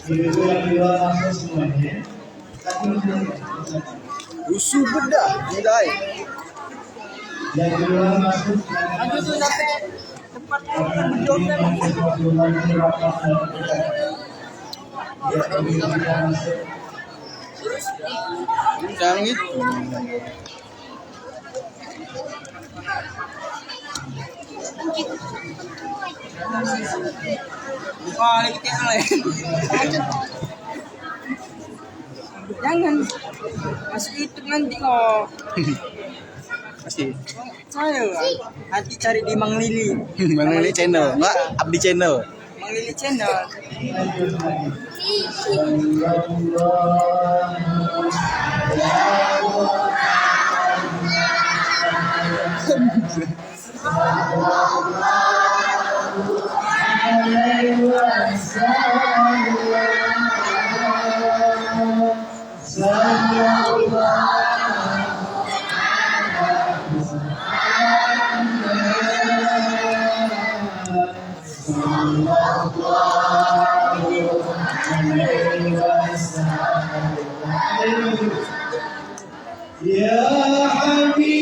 Ibu yang di luar masuk semuanya. Rusuh beda, mulai. Yang di luar masuk. Aduh tuh sampai tempat Jangan gitu. balik yang lain. Jangan masuk YouTube nanti kok. Pasti. Saya nanti cari di Mang Lili. Bang Lili channel, enggak Abdi channel. Mang Lili channel. Ya Habibi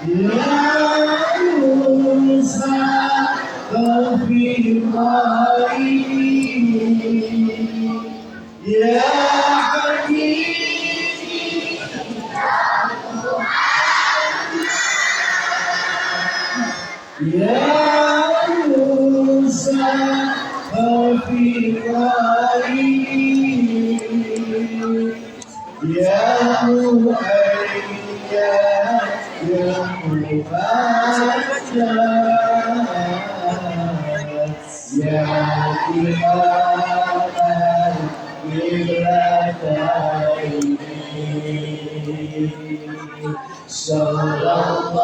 Ya Musa Ya Habibi Ya Musa Ya Mu'ayya Ya Mu'ayya Ya Iman Ibrahim Sallallahu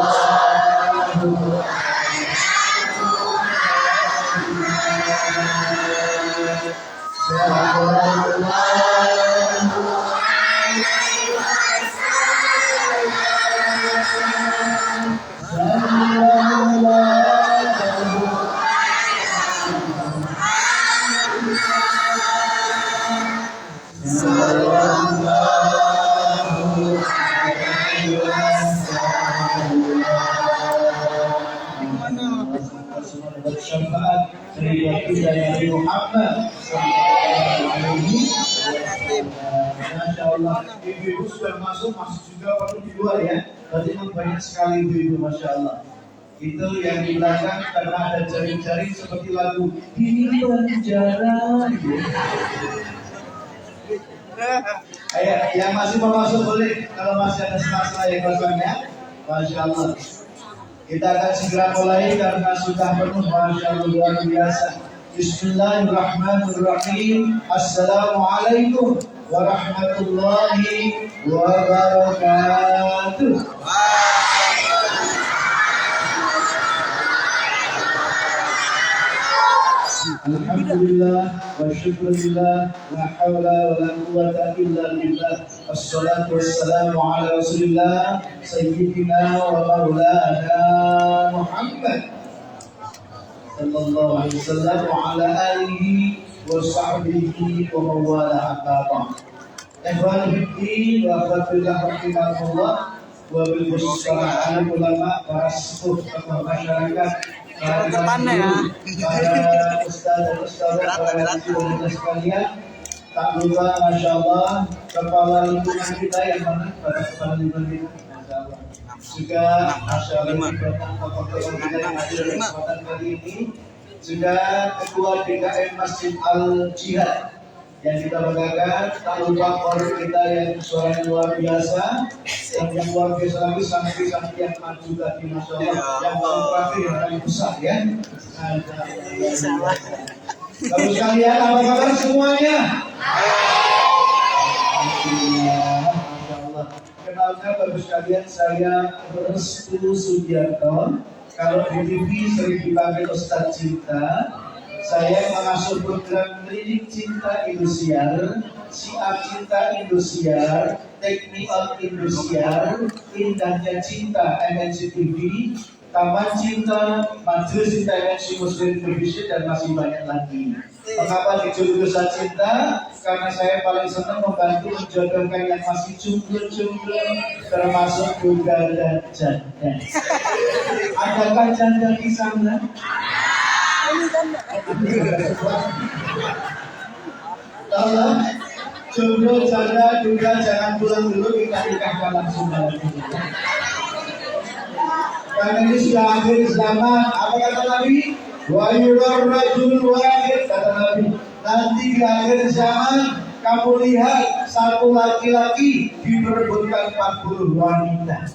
syafaat dari Nabi Muhammad Masya Allah, ibu-ibu sudah masuk juga perlu di luar ya. Berarti banyak sekali ibu-ibu, Masya Allah. Itu yang di belakang karena ada jaring-jaring seperti lagu Hilang Jarak. Ayo, yang masih mau masuk boleh. Kalau masih ada sela-sela yang kosong ya, Masya Allah. Kita akan segera mulai karena sudah penuh, Masya Allah, luar biasa. Bismillahirrahmanirrahim. Assalamualaikum warahmatullahi wabarakatuh. Alhamdulillah wa syukurillah la hawla wa la quwwata illa billah. Assalatu wassalamu ala Rasulillah sayyidina wa maulana Muhammad sallallahu alaihi wasallam wa ala alihi wa sahbihi wa mawala haqqan. Ikhwan fiddin wa akhwatillah rahimakumullah wa bil muslimin ulama para sepuh tokoh masyarakat para ustaz-ustaz para hadirin sekalian, tak lupa Masya Allah kepala lingkungan kita yang mana pada kepala lingkungan kita Masya Allah juga Masya Allah tokoh-tokoh kita yang hadir di kesempatan kali ini, juga ketua DKM Masjid Al Jihad yang kita banggakan, tak lupa korum kita yang suaranya luar biasa, yang luar biasa lagi santri-santri yang maju tadi Masya Allah, yang paling yang paling besar ya. Lalu sekalian apa kabar semuanya? Alhamdulillah, Masya Allah. Kenalkan baru sekalian, saya Restu Sugiarto. Kalau di TV sering dipanggil Ustadz Cinta. Saya mengasuh program Klinik Cinta Indosiar, Siap Cinta Indosiar, Teknik Industrial, Indahnya Cinta MNC TV, Taman Cinta, Majelis Cinta MNC Muslim Indonesia, dan masih banyak lagi. Mengapa jurusan cinta? Karena saya paling senang membantu menjodohkan yang masih jomblo-jomblo, termasuk juga dan janda. Adakah janda di sana? Tolong jomblo janda juga jangan pulang dulu, kita nikahkan langsung dalam ini. Karena ini sudah akhir zaman. Apa kata Nabi? Wa yurar rajul wahid, kata Nabi. Nanti di akhir zaman kamu lihat satu laki-laki diperebutkan 40 wanita.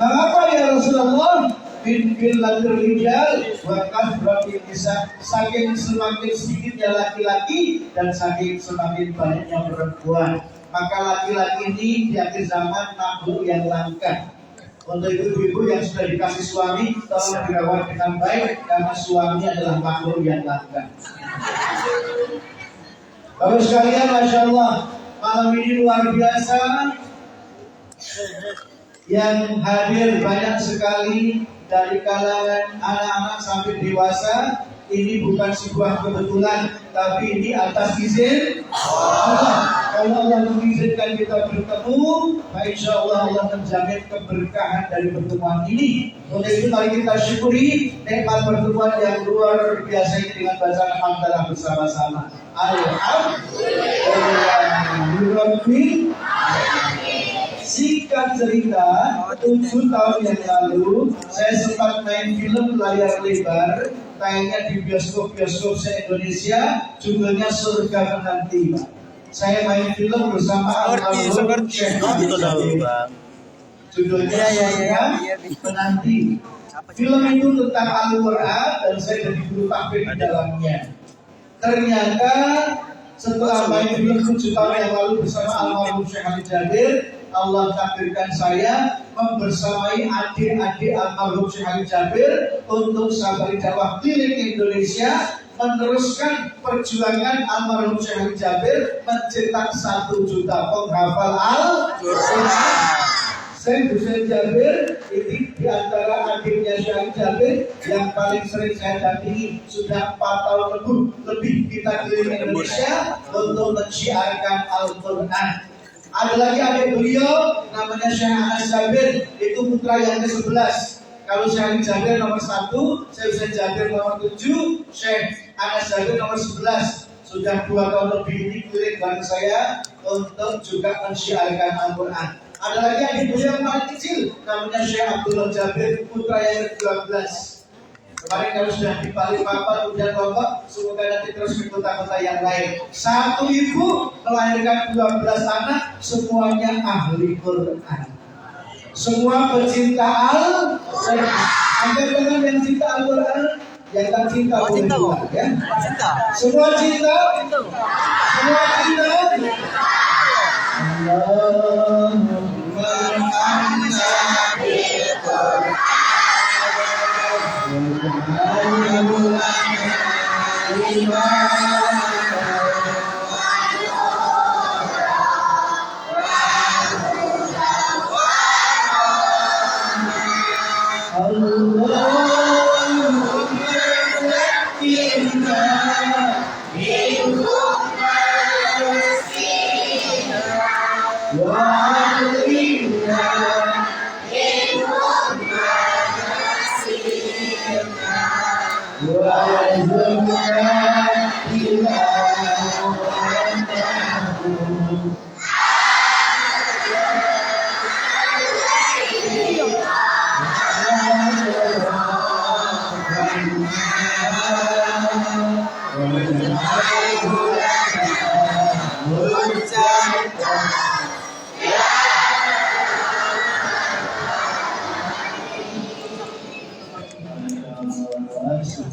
Mengapa ya Rasulullah? Bin latul rijal wa kasratil nisa, saking semakin sedikitnya laki-laki dan saking semakin banyaknya perempuan. Maka laki-laki ini di akhir zaman makhluk yang langka. Untuk ibu-ibu yang sudah dikasih suami, tolong dirawat dengan baik karena suami adalah makhluk yang langka. Bapak sekalian, Masya Allah, malam ini luar biasa. Yang hadir banyak sekali dari kalangan anak-anak sampai dewasa. Ini bukan sebuah kebetulan, tapi ini atas izin Allah. Kalau Allah mengizinkan kita bertemu, insya Allah Allah menjamin keberkahan dari pertemuan ini. Untuk itu mari kita syukuri nikmat pertemuan yang luar biasa ini dengan bacaan hamdalah bersama-sama. Alhamdulillah. Singkat cerita, 7 tahun yang lalu saya sempat main film layar lebar, tayangnya di bioskop-bioskop se-Indonesia, judulnya Surga Menanti, Pak. Saya main film bersama almarhum Syekh Abdullah. Judulnya Surga Menanti. Film itu tentang Al-Quran dan saya jadi guru takbir di dalamnya. Ternyata setelah main film 7 tahun yang lalu bersama almarhum Syekh Ali Jabir, Allah takdirkan saya membersamai adik-adik almarhum Syekh Ali Jabir untuk safari dakwah keliling Indonesia, meneruskan perjuangan almarhum Syekh Ali Jabir mencetak 1 juta penghafal Al-Quran. Saya Hussein Jabir, ini di antara adiknya Syekh Ali Jabir yang paling sering saya dampingi. Sudah 4 tahun lebih kita keliling Indonesia untuk menyiarkan Al-Quran. Ada lagi adik beliau namanya Syekh Anas Jabir, itu putra yang ke-11. Kalau Syekh Ali Jabir nomor 1, Syekh Hussein Jabir nomor 7, Syekh Anas Jabir nomor 11. Sudah 2 tahun lebih ini keliling bareng saya untuk juga mensiarkan Al-Quran. Ada lagi adik beliau yang paling kecil namanya Syekh Abdullah Jabir, putra yang ke-12. Kemarin kalau sudah dibalik papan hujan rokok, semoga nanti terus ke kota-kota yang lain. Satu ibu melahirkan 12 anak, semuanya ahli Quran. Semua pecinta Al-Quran. Angkat tangan yang cinta Al-Quran, yang tak cinta boleh keluar, ya. Semua cinta. Semua cinta. Allahumma anna bil Quran.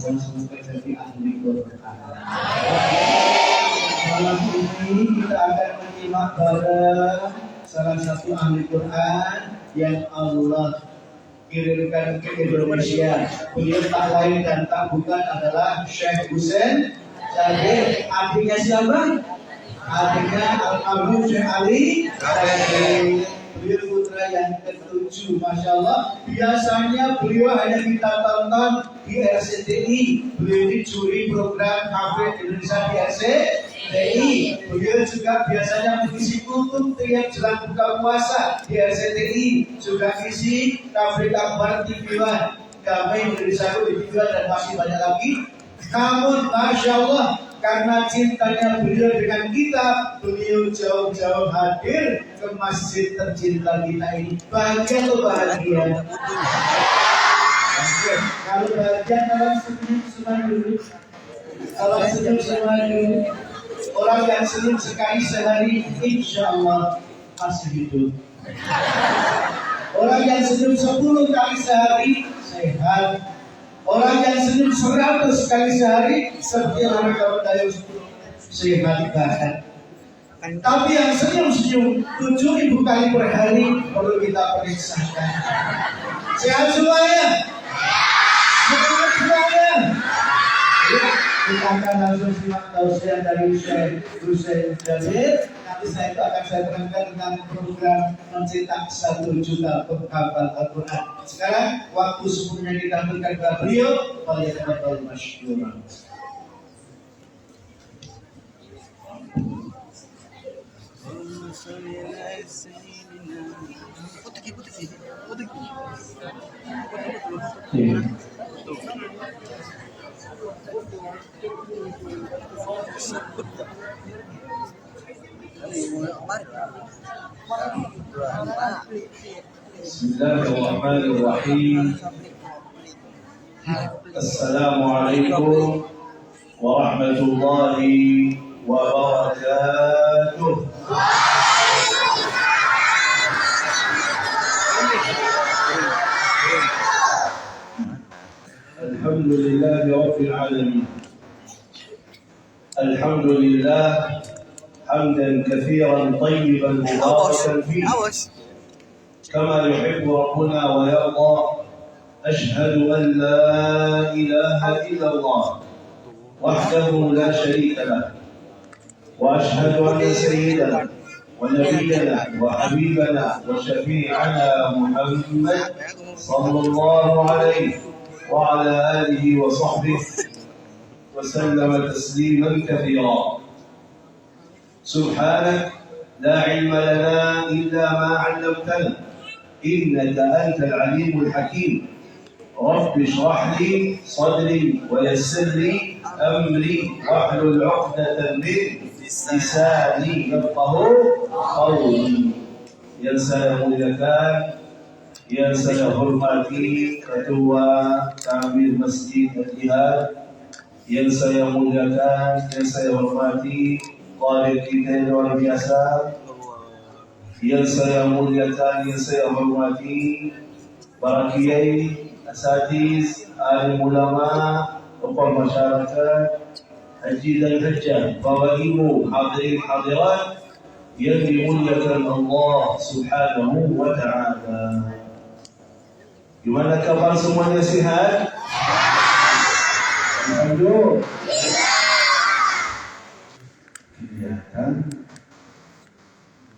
Menjadi ahli Quran. Malam ini kita akan menyimak bareng salah satu ahli Quran yang Allah kirimkan ke Indonesia. Beliau tak lain dan tak bukan adalah Syekh Hussein Jabir. Adiknya siapa? adiknya almarhum Syekh Ali Karim. Beliau putra yang ke-7, Masya Allah. Biasanya beliau hanya kita tonton di RCTI. Beliau ini juri program Kafe Indonesia di RCTI. Beliau juga biasanya mengisi kutub tiap jelang buka puasa di RCTI. Juga isi Kafe Kabar TV One, Kafe Indonesia di TV One, dan masih banyak lagi. Namun Masya Allah, karena cintanya beliau dengan kita, beliau jauh-jauh hadir ke masjid tercinta kita ini. Bahagia atau bahagia? Kalau bahagia, dalam senyum dulu. Kalau senyum dulu. Orang yang senyum sekali sehari, insya Allah masih hidup. Orang yang senyum 10 kali sehari, sehat. Orang yang senyum 100 kali sehari, seperti orang kalau daya 10, sehat banget. Tapi yang senyum-senyum 7.000 kali per hari, perlu kita periksakan. Sehat semuanya? Sehat semuanya? Ya, kita akan langsung simak tausiah dari Syekh Hussein Jalil. Nanti saya itu akan saya terangkan tentang program mencetak 1 juta penghafal Al-Quran. Sekarang waktu sepenuhnya ditampilkan kepada beliau. Fadhil masyhur. Bismillahirrahmanirrahim. Assalamualaikum warahmatullahi wabarakatuh. Alhamdulillah rabbil alamin. Alhamdulillah hamdan katsiran tayyiban mubarakan fihi كما يحب ربنا ويرضى. أشهد أن لا إله إلا الله وحده لا شريك له، وأشهد أن سيدنا ونبينا وحبيبنا وشفيعنا محمد صلى الله عليه وعلى آله وصحبه وسلم تسليما كثيرا. سبحانك لا علم لنا إلا ما علمتنا إنك أنت العليم الحكيم. رب اشرح لي صدري ويسر لي أمري واحلل عقدة من لساني يفقه قولي. Yang saya muliakan, yang saya hormati Ketua Kamil Masjid Al-Jihad, yang saya muliakan, yang saya hormati Qadhi kita yang luar biasa, yang saya muliakan, yang saya hormati para kiai, asatiz, alim ulama, tokoh masyarakat, haji dan hajjah, bapak ibu, hadirin hadirat yang dimuliakan Allah Subhanahu wa ta'ala. Gimana kabar semuanya, sehat? Alhamdulillah. Kelihatan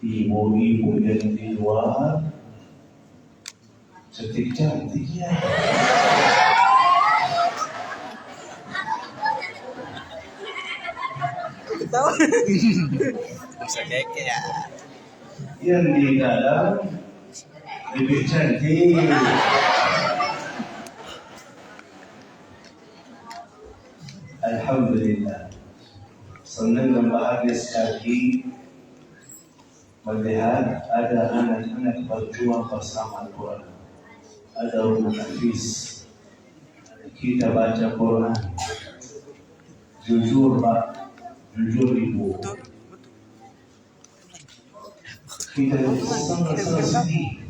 ibu-ibu yang di luar cantik-cantik ya. Bisa keke ya. Yang di dalam lebih cantik. Alhamdulillah. Senang dan bahagia sekali melihat ada anak-anak berjuang bersama Al-Quran. Ada rumah nafis. Kita baca Quran. Jujur Pak, jujur Ibu. Kita sangat-sangat sedih.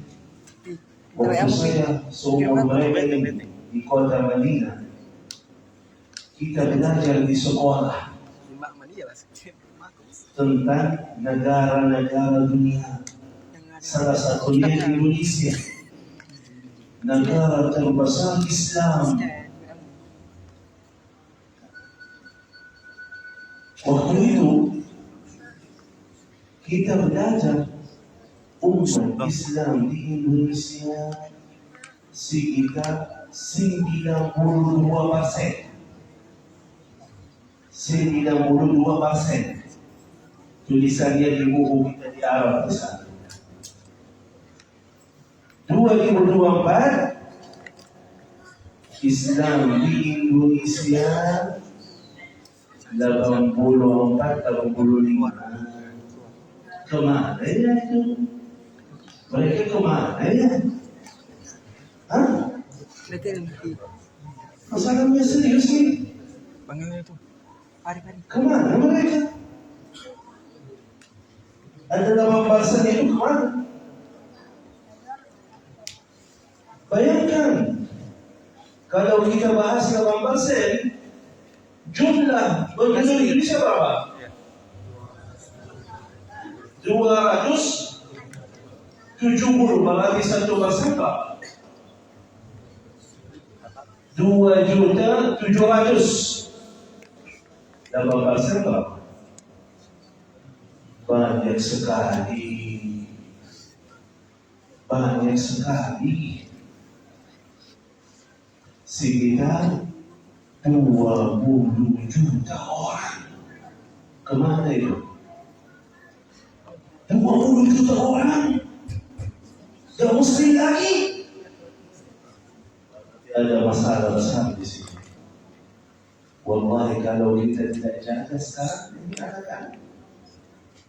Waktu saya seumur mereka ini di kota Madinah, kita belajar di sekolah tentang negara-negara dunia. Salah satunya Indonesia, negara terbesar Islam. Waktu itu kita belajar umat Islam di Indonesia sekitar 92%. 92%. Tulisannya di buku kita di Arab di sana. 2024 Islam di Indonesia 84-85. Kemana ya itu? Mereka kemana ya? Hah? Mereka yang mati. Masalahnya serius nih. Panggilnya itu. Hari-hari. Kemana mereka? Ada 8% itu kemana? Bayangkan, kalau kita bahas 8%, jumlah penduduk Indonesia berapa? 270, berarti 1% Pak. 2.700.000. 8% Pak. Banyak sekali. Banyak sekali. Sekitar 20 juta orang. Kemana itu? 20 juta orang. Gak muslim lagi. Ada masalah besar di sini. Wallahi kalau kita tidak jaga sekarang, ini anak-anak.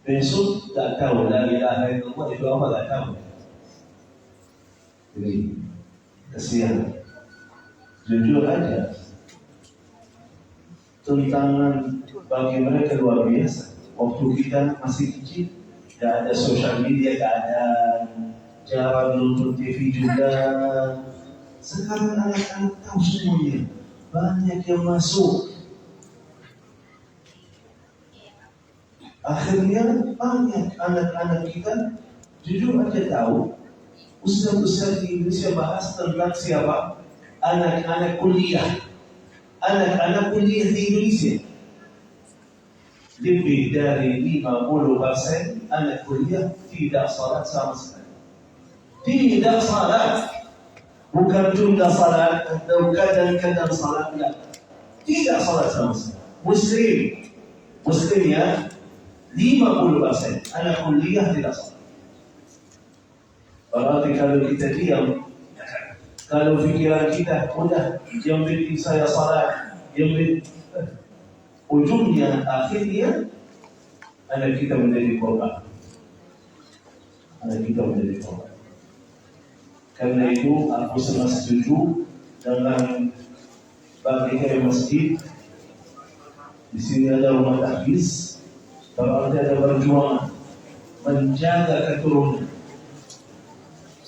Besok tak tahu la ilaha illallah itu apa, tak tahu. Jadi kasihan. Jujur aja, tantangan bagi mereka luar biasa. Waktu kita masih kecil, tidak ada sosial media, tidak ada cara nonton TV juga. Sekarang anak-anak tahu semuanya, banyak yang masuk. Akhirnya banyak anak-anak kita jujur aja tahu. Ustaz-ustaz di Indonesia bahas tentang siapa? Anak-anak kuliah. Anak-anak kuliah di Indonesia. Lebih dari 50% anak kuliah tidak salat sama sekali. Tidak salat. Bukan tunda salat atau kadang-kadang salat, tidak. Tidak salat sama sekali. Muslim ya, 50% anak kuliah tidak salat. Berarti kalau kita diam, kalau fikiran kita mudah, yang penting saya salat, yang penting ujungnya, akhirnya anak kita menjadi korban. Anak kita menjadi korban. Karena itu aku sangat setuju dengan bagi masjid. Di sini ada rumah tahfiz, berarti ada perjuangan menjaga keturunan.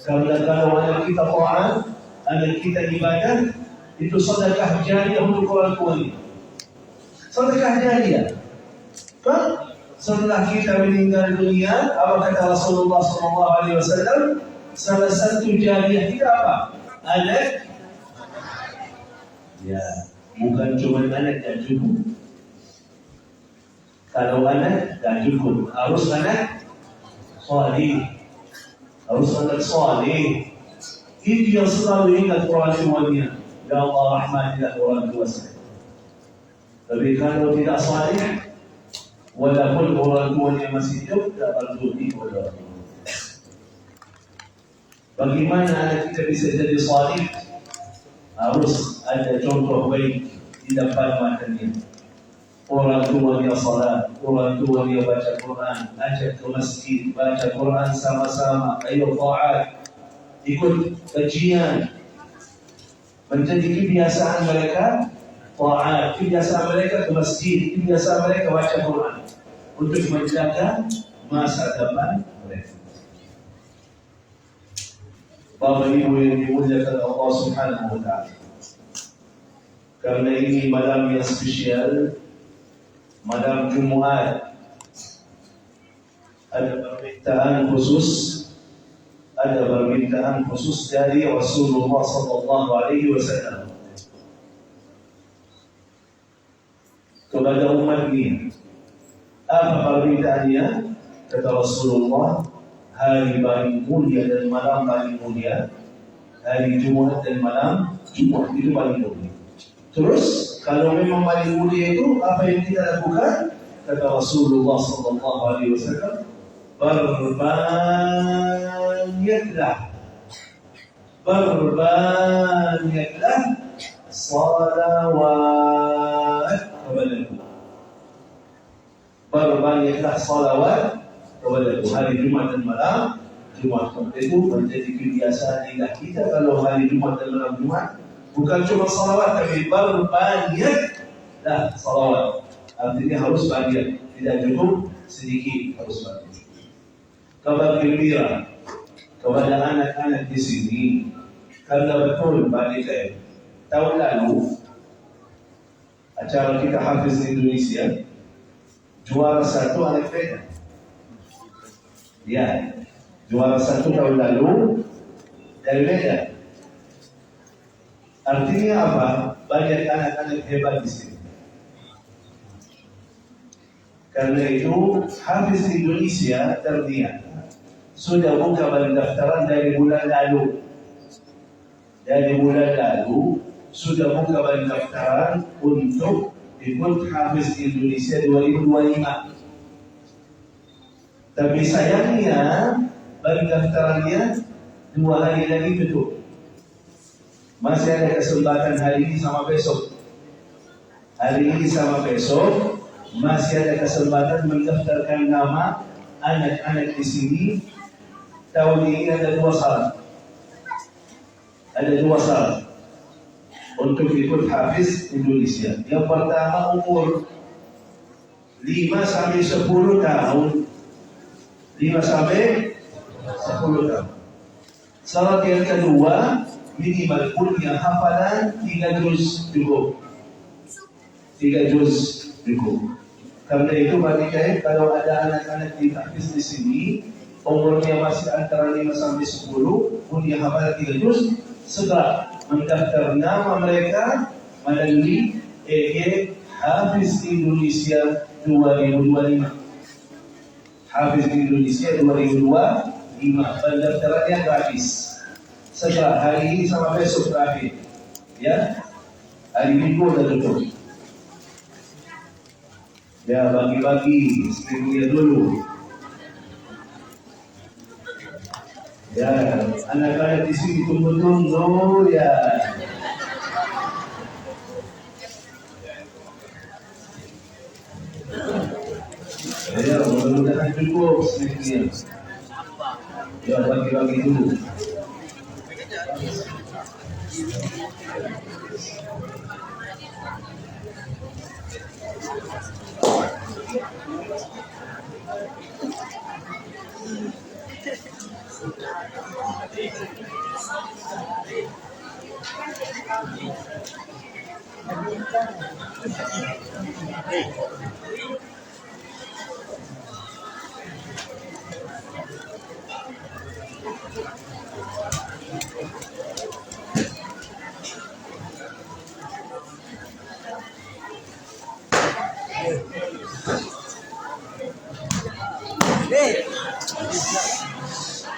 Karena kalau anak kita taat, anak kita ibadah, itu sedekah jariah untuk orang tuanya. Sedekah jariah. Setelah kita meninggal dunia, apa kata Rasulullah SAW? Salah satu jariah kita apa? Anak. Ya, bukan cuma anak yang cukup. Kalau anak tak cukup, harus anak salih. Harus anak salih. Itu yang selalu ingat orang tuanya. Ya Allah rahmatilah orang tua saya. Tapi kalau tidak salih, walaupun orang tuanya masih hidup, tak berbudi kepada Allah. Bagaimana anak kita bisa jadi salih? Harus ada contoh baik di depan matanya. Orang tua dia salat, orang tua dia baca Quran, ajak ke masjid, baca Quran sama-sama, ayo taat, ikut kajian. Menjadi kebiasaan mereka taat, kebiasaan mereka ke masjid, kebiasaan mereka baca Quran untuk menjaga masa depan mereka. Bapak Ibu yang dimuliakan Allah Subhanahu wa Ta'ala. Karena ini malam yang spesial, malam Jumat, ada permintaan khusus dari Rasulullah sallallahu alaihi wasallam kepada umat ini. Apa permintaannya? Kata Rasulullah, hari paling mulia dan malam paling mulia, hari Jumaat dan malam Jumaat itu paling mulia. Terus kalau memang paling mulia itu apa yang kita lakukan? Kata Rasulullah sallallahu alaihi wasallam, berbanyaklah salawat kepadaku. Berbanyaklah salawat kepadaku. Hari Jumat dan malam Jumat itu menjadi kebiasaan lidah kita. Kalau hari Jumat dan malam Jumat bukan cuma salawat, tapi berbanyaklah salawat. Artinya harus banyak, tidak cukup sedikit, harus banyak. Kabar gembira kepada anak-anak di sini, karena betul Pak Dika, tahun lalu acara kita Hafiz Indonesia juara 1 anak Medan. Ya, juara 1 tahun lalu dari Medan. Artinya apa? Banyak anak-anak hebat di sini. Karena itu Hafiz Indonesia terniat sudah buka pendaftaran dari bulan lalu. Dari bulan lalu sudah buka pendaftaran untuk ikut Hafiz Indonesia 2025. Tapi sayangnya pendaftarannya 2 hari lagi tutup. Masih ada kesempatan hari ini sama besok. Hari ini sama besok masih ada kesempatan mendaftarkan nama anak-anak di sini. Tahun ini ada 2 syarat. Ada 2 syarat untuk ikut Hafiz Indonesia. Yang pertama, umur 5 sampai 10 tahun. 5 sampai 10 tahun. Syarat yang kedua, minimal punya hafalan 3 juz cukup. 3 juz cukup. Karena itu bagi saya, kalau ada anak-anak di Hafiz di sini, umurnya masih antara 5 sampai 10, punya hafalan 3 juz, segera mendaftar nama mereka melalui EG Hafiz Indonesia 2025. Hafiz Indonesia 2025. Pendaftarannya gratis. Segera hari ini sama besok terakhir. Ya, hari Minggu udah tutup. Ya, bagi-bagi sedikit dulu. Ya, anak-anak di sini tunggu-tunggu ya. Ya, mudah-mudahan cukup sedikit. Ya, bagi-bagi dulu.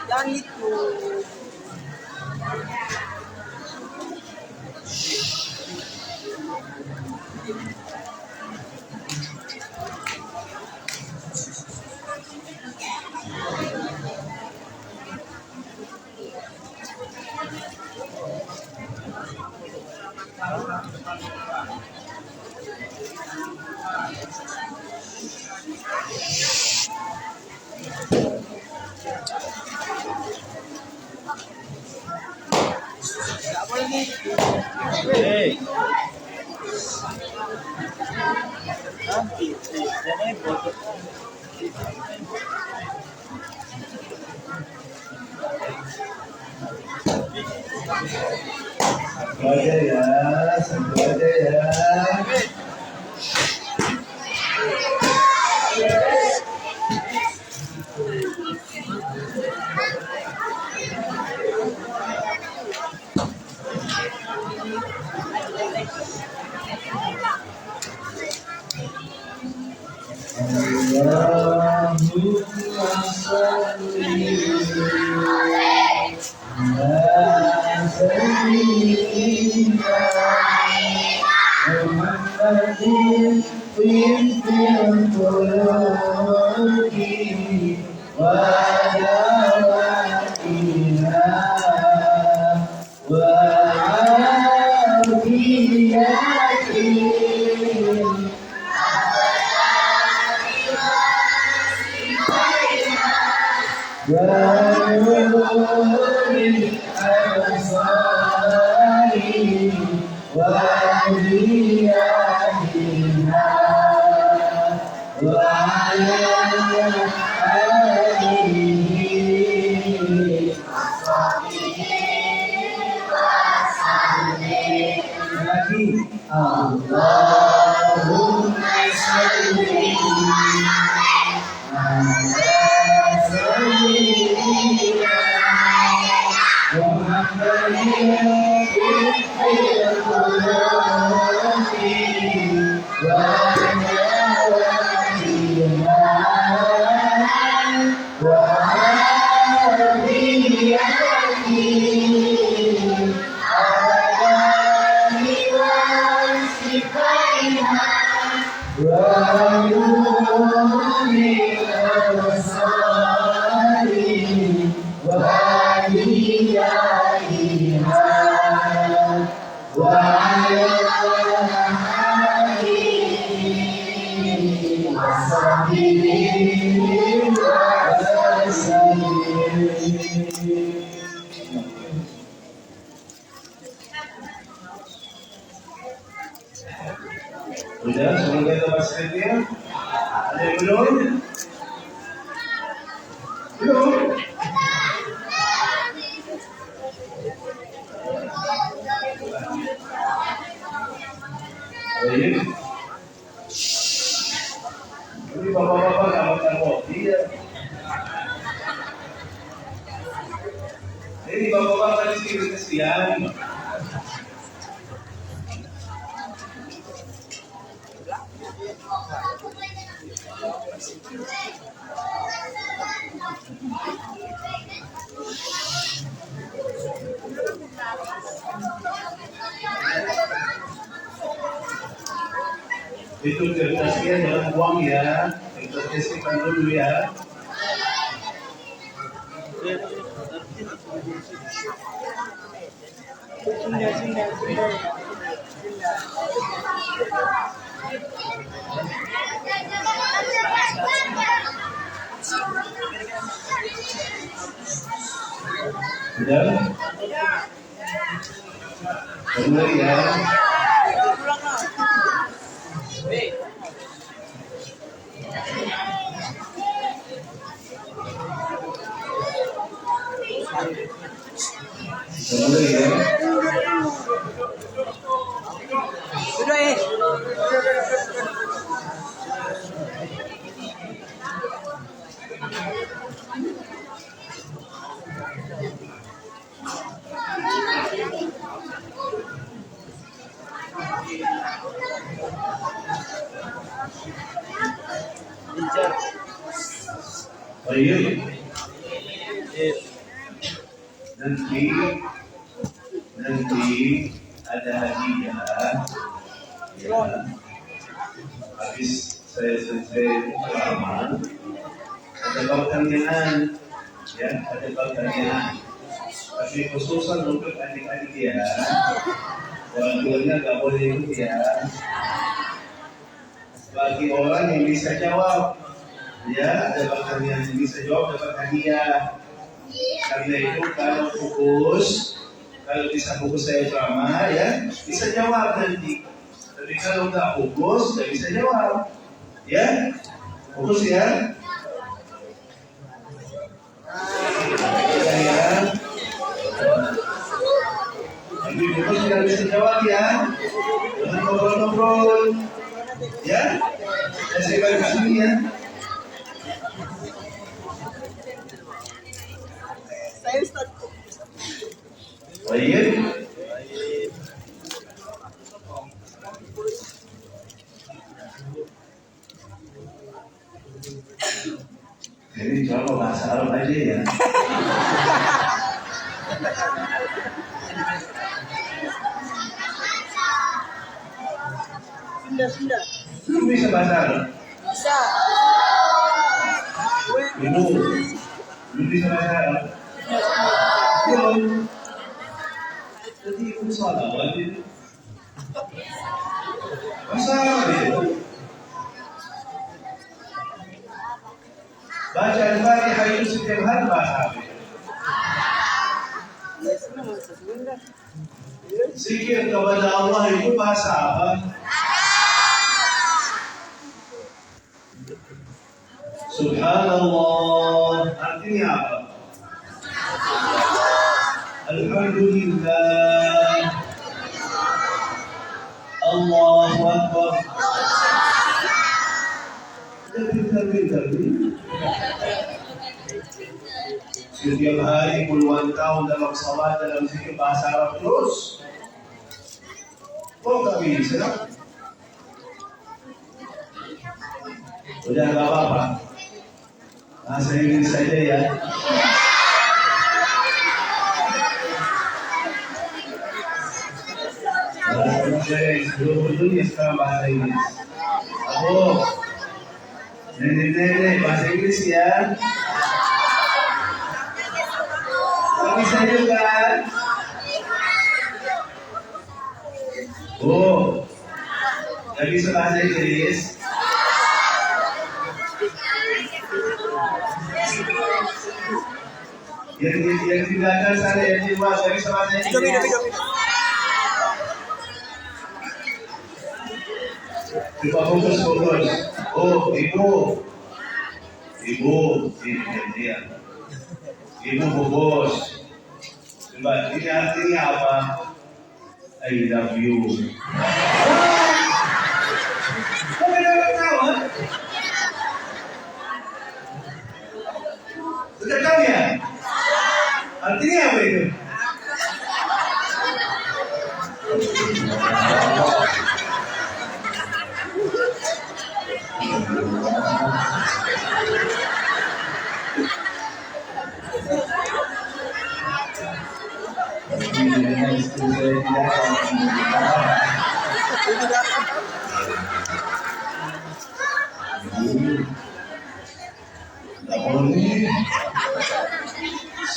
Yang itu. Hey. Satu aja ya, satu aja ya. Allahu محمد طيب القلوب ودوائها وعافيتهم ونور الأبصار وأوليائها وعلى آله lagi Allahumma sholli ala sayyidina Muhammadin fil qulubi wa nawaiha wa hadiyatihi Sudah, semoga tempat skripnya. Ada yang belum? Belum? Baik. Jadi bapak-bapak nggak makan roti ya? Jadi bapak-bapak di sini kesian. Itu kertasnya jangan buang ya, kertasnya simpan dulu ya. Sudah? Kembali ya. Kembali ya. Sudah Baik. Nanti ada hadiah. Ya. Habis saya selesai ceramah, ada pertanyaan, ya, ada pertanyaan. Tapi khususan untuk adik-adik ya, orang tuanya nggak boleh ikut ya. Bagi orang yang bisa jawab, ya, ada pertanyaan yang bisa jawab dapat hadiah. Karena itu kalau bisa fokus saya ceramah ya, bisa jawab nanti. Tapi kalau nggak fokus, nggak bisa jawab. Ya, fokus ya. Ya. Tapi fokus nggak bisa jawab ya. Jangan ngobrol-ngobrol. Ya, saya balik ke sini ya. Baik. Jadi coba bahasa Arab aja ya. Sunda. Belum bisa bahasa Arab. Bisa. Belum bisa bahasa Arab. Belum. Jadi ikut salah berarti. Bahasa Arab itu. Baca Al-Fatihah itu setiap hari bahasa Arab. Zikir kepada Allah itu bahasa apa? Subhanallah artinya apa? Alhamdulillah, Allahu Akbar. Setiap hari puluhan tahun dalam salat, dalam zikir bahasa Arab terus. Kok nggak bisa? Udah nggak apa-apa. Bahasa Inggris saja ya. Bahasa Inggris dulu ya, sekarang bahasa Inggris. Aku nenek bahasa Inggris ya. Bisa juga. Oh, nggak bisa bahasa Inggris. Yang tinggalkan sana yang di luar nggak bisa bahasa Inggris. Coba fokus. Oh, ibu, ini dia. Ibu fokus. Coba ini artinya apa? I love you. Kok beda ketawa? Sudah tahu ya? Artinya apa itu?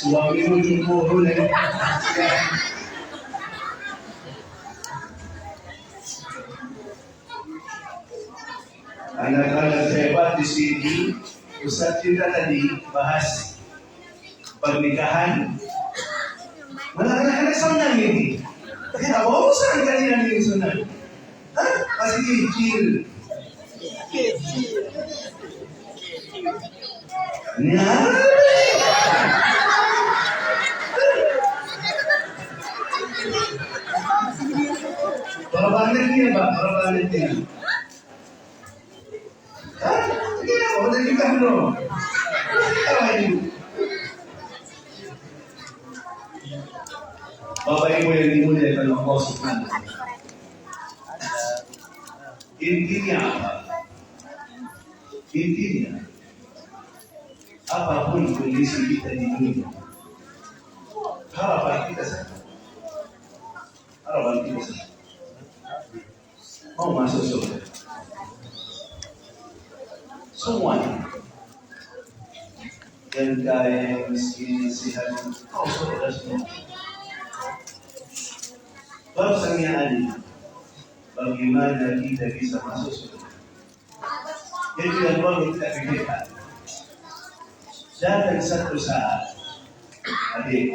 Suamimu cemburu nih. Anak-anak hebat di sini, Ustaz kita tadi bahas pernikahan. Mana anak-anak senang ini? Ya, bosan kalian ini senang. Hah? Masih kecil. Nah. Berapa anaknya, Pak? Berapa anaknya? Hah? Iya, udah nikah belum? Apa ini? Bapak Ibu yang dimuliakan Allah Subhanahu wa Ta'ala. Intinya apa? Intinya apapun kondisi kita di dunia, harapan kita satu. Harapan kita satu. Mau masuk surga. Semuanya. Yang kaya, yang miskin, sehat, mau surga semua. Pertanyaannya, bagaimana kita bisa masuk surga? Jadi yang perlu kita pikirkan. Datang satu saat, adik,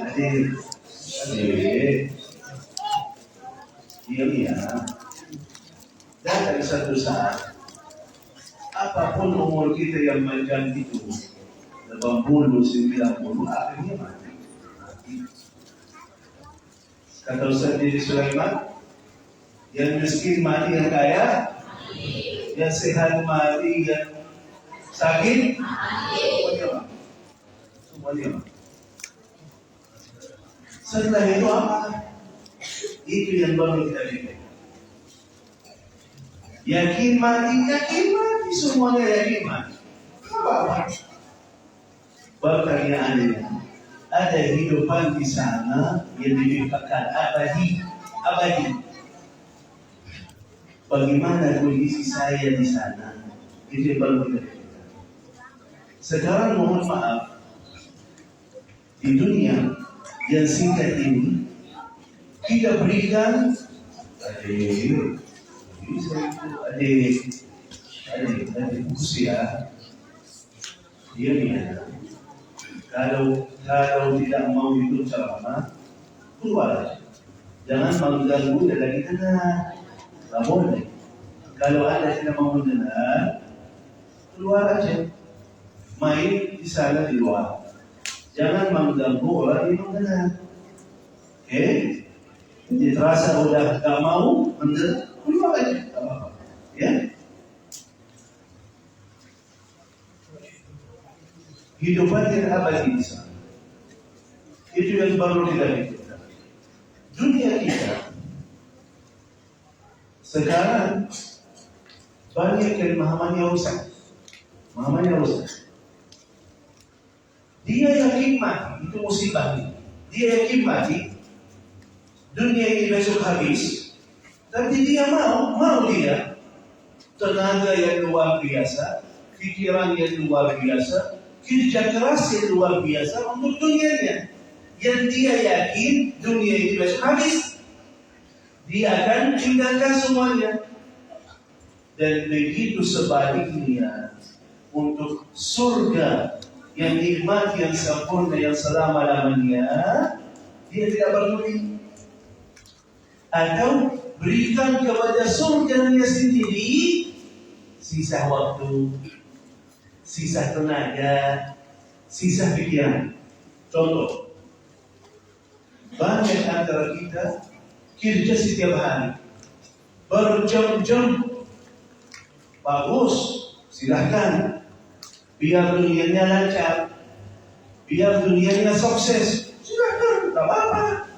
diam ya. Datang satu saat, apapun umur kita yang panjang itu, 80, 90, akhirnya mati. Kata Ustaz Didi Sulaiman, yang miskin mati, yang kaya, yang sehat mati, yang sakit, semuanya. Setelah itu apa? Itu yang baru kita lihat. Yakin mati, semuanya yakin mati. Apa? Pertanyaannya, ada hidupan di sana yang diberikan abadi. bagaimana kondisi saya di sana. Itu yang perlu kita pikirkan. Sekarang mohon maaf, di dunia yang singkat ini kita berikan ada usia dia nih. Kalau tidak mau hidup ceramah, keluar aja. Jangan mengganggu dan kita nggak boleh. Kalau Anda tidak mau mendengar, keluar aja. Main di sana di luar. Jangan mengganggu orang yang mendengar. Oke? Jadi terasa udah gak mau mendengar, keluar aja. Apa-apa. Ya? Hidupan tidak abadi di sana. Itu yang perlu kita pikirkan. Dunia kita sekarang banyak yang pemahamannya rusak. Dia yakin mati, itu musibah ini. Dia yakin mati, dunia ini besok habis, tapi dia mau dia tenaga yang luar biasa, pikiran yang luar biasa, kerja keras yang luar biasa untuk dunianya. Yang dia yakin dunia ini besok habis, dia akan tinggalkan semuanya. Dan begitu sebaliknya untuk surga yang nikmat, yang sempurna, yang selama-lamanya, dia tidak peduli. Atau berikan kepada surganya sendiri sisa waktu, sisa tenaga, sisa pikiran. Contoh, banyak antara kita kerja setiap hari berjam-jam. Bagus, silahkan. Biar dunianya lancar, biar dunianya sukses, silahkan, tak apa-apa.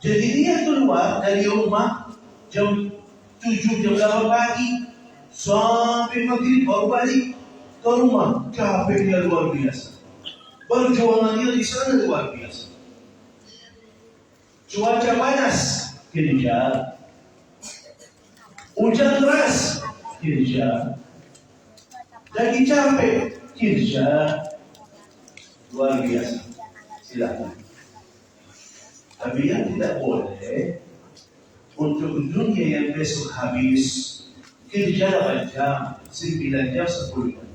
Jadi dia keluar dari rumah jam 7, jam 8 pagi sampai maghrib baru balik ke rumah. Capeknya luar biasa, perjuangannya di sana luar biasa. Cuaca panas, kerja. Hujan deras, kerja. Lagi capek, kerja. Luar biasa. Silakan. Tapi yang tidak boleh untuk dunia yang besok habis, kerja 8 jam, 9 jam, 10 jam.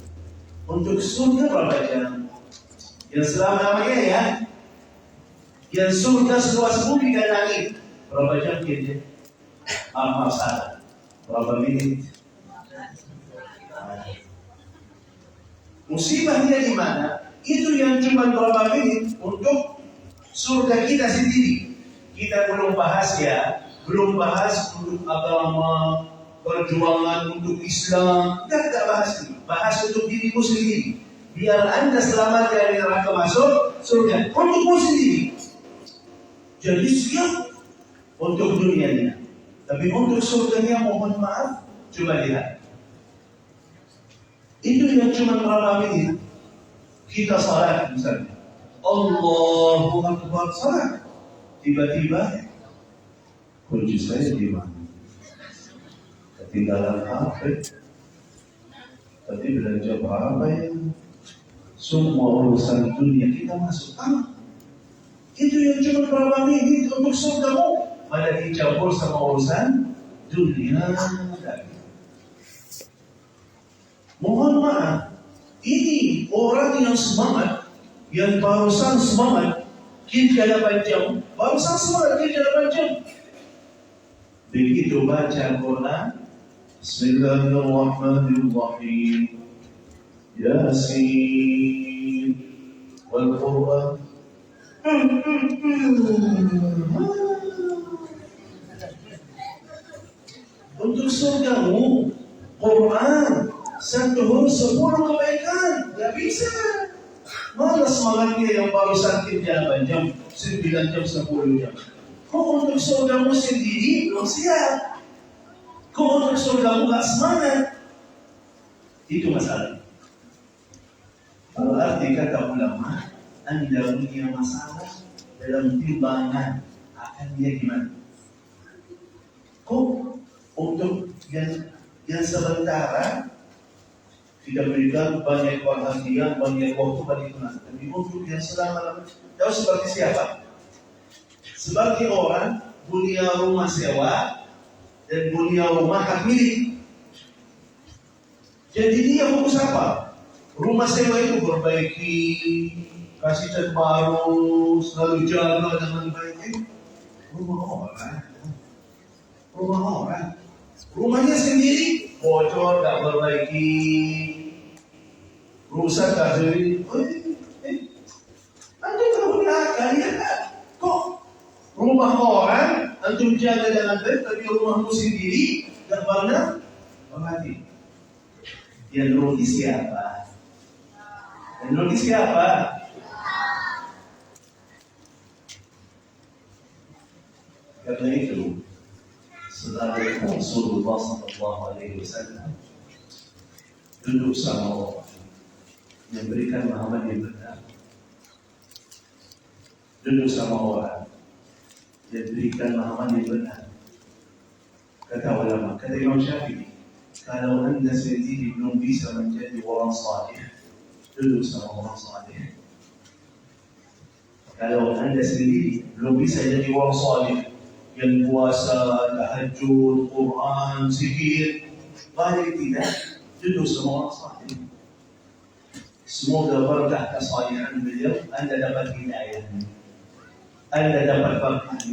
Untuk surga berapa jam? Yang selama-lamanya ya. Yang surga seluas bumi dan langit, berapa jam kerja? Apa salah? Berapa menit? Musibahnya di mana? Itu yang cuma berapa menit untuk surga kita sendiri. Kita belum bahas ya, belum bahas untuk agama, perjuangan untuk Islam. Kita tidak bahas ini. Bahas untuk dirimu sendiri. Biar Anda selamat dari neraka masuk surga. Untukmu sendiri. Jadi siap untuk dunianya. Tapi untuk surganya mohon maaf, coba lihat. Itu yang cuma berapa menit. Kita salat misalnya, Allahu Akbar, salat. Tiba-tiba kunci saya di mana? Ketinggalan HP. Tadi belanja berapa ya? Semua urusan dunia kita masuk. Itu yang cuma berapa menit untuk surgamu. Pada dicampur sama urusan dunia. Mohon maaf, ini orang yang semangat, yang barusan semangat, kerja 8 jam, barusan semangat kerja 8 jam. Begitu baca Quran, Bismillahirrahmanirrahim, Yasin, wal Quran. Untuk surgamu, Quran 1 huruf 10 kebaikan, gak bisa. Mana semangatnya yang barusan kerja 8 jam, 9 jam, 10 jam. Kok untuk surgamu sendiri belum siap? Kok untuk surgamu gak semangat? Itu masalah. Berarti kata ulama, Anda punya masalah dalam timbangan akan dia gimana? Kok untuk yang sementara kita berikan banyak perhatian, banyak waktu, banyak tenaga. Tapi untuk yang selama-lamanya, tahu seperti siapa? Seperti orang punya rumah sewa dan punya rumah hak milik. Jadi dia fokus apa? Rumah sewa itu perbaiki, kasih cat baru, selalu jaga dengan baik. Rumah orang. Rumahnya sendiri bocor, tak perbaiki, rusak, tak sendiri. Antum tahu nakal ya kan? Kok rumah orang antum jaga dengan baik, tapi rumahmu sendiri tak pernah perhati. Yang rugi siapa? Karena itu, saudara Rasulullah SAW duduk sama orang yang berikan pemahaman yang benar. Duduk sama orang yang berikan pemahaman yang benar. Kata ulama, kata Imam Syafi'i, kalau anda sendiri belum bisa menjadi orang salih, duduk sama orang salih. Kalau anda sendiri belum bisa jadi orang salih, yang puasa, tahajud, Quran, zikir, balik tidak, duduk sama orang salih. Semoga berkah kesalihan beliau, anda dapat hidayah, anda dapat berkah,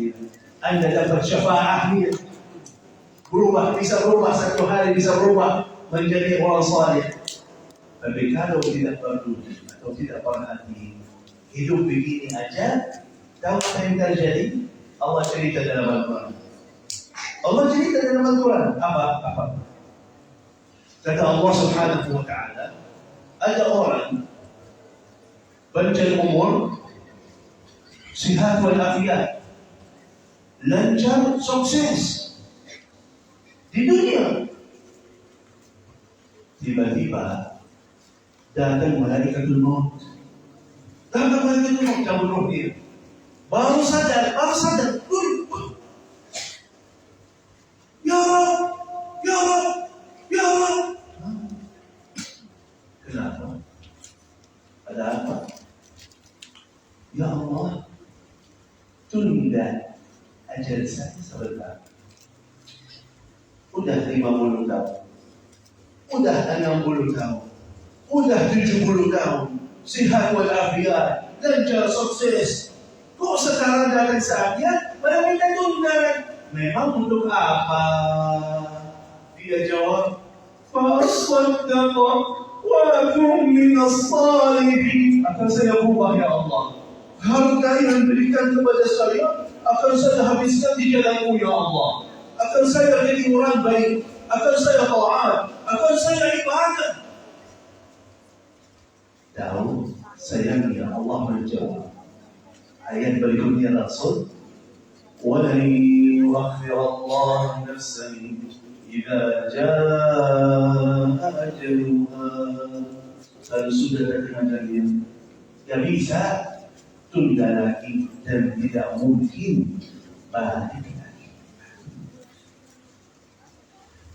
anda dapat syafaatnya. Bisa berubah satu hari, bisa berubah menjadi orang salih. Tapi kalau tidak peduli atau tidak perhati, hidup begini aja, tahu apa yang terjadi? Allah cerita dalam Al-Quran. Apa? Kata Allah Subhanahu wa Ta'ala, ada orang panjang umur, sihat walafiat, lancar, sukses di dunia. Tiba-tiba datang malaikatul maut. Cabut roh dia. Baru sadar. Ya Rab. Kenapa? Ada apa? Ya Allah, tunda ajal saya sebentar. Udah 50 tahun, udah 60 tahun, udah 70 tahun, sihat walafiat, lancar, sukses. Kok sekarang datang saatnya pada minta tunda? Memang untuk apa? Dia jawab, "Fasaddaqa wa kum minas salihin." Akan saya ubah ya Allah. Harta yang berikan kepada saya akan saya habiskan di jalan-Mu ya Allah. Akan saya jadi orang baik, akan saya taat, akan saya ibadah. Tahu, sayangnya Allah menjawab. Ayat berikutnya Rasul, وَلَنْ يُؤَخِّرَ اللَّهُ نَفْسًا إِذَا جَاءَ أَجَلُهَا. Kalau sudah datang ajalnya, tidak bisa tunda lagi dan tidak mungkin balik lagi.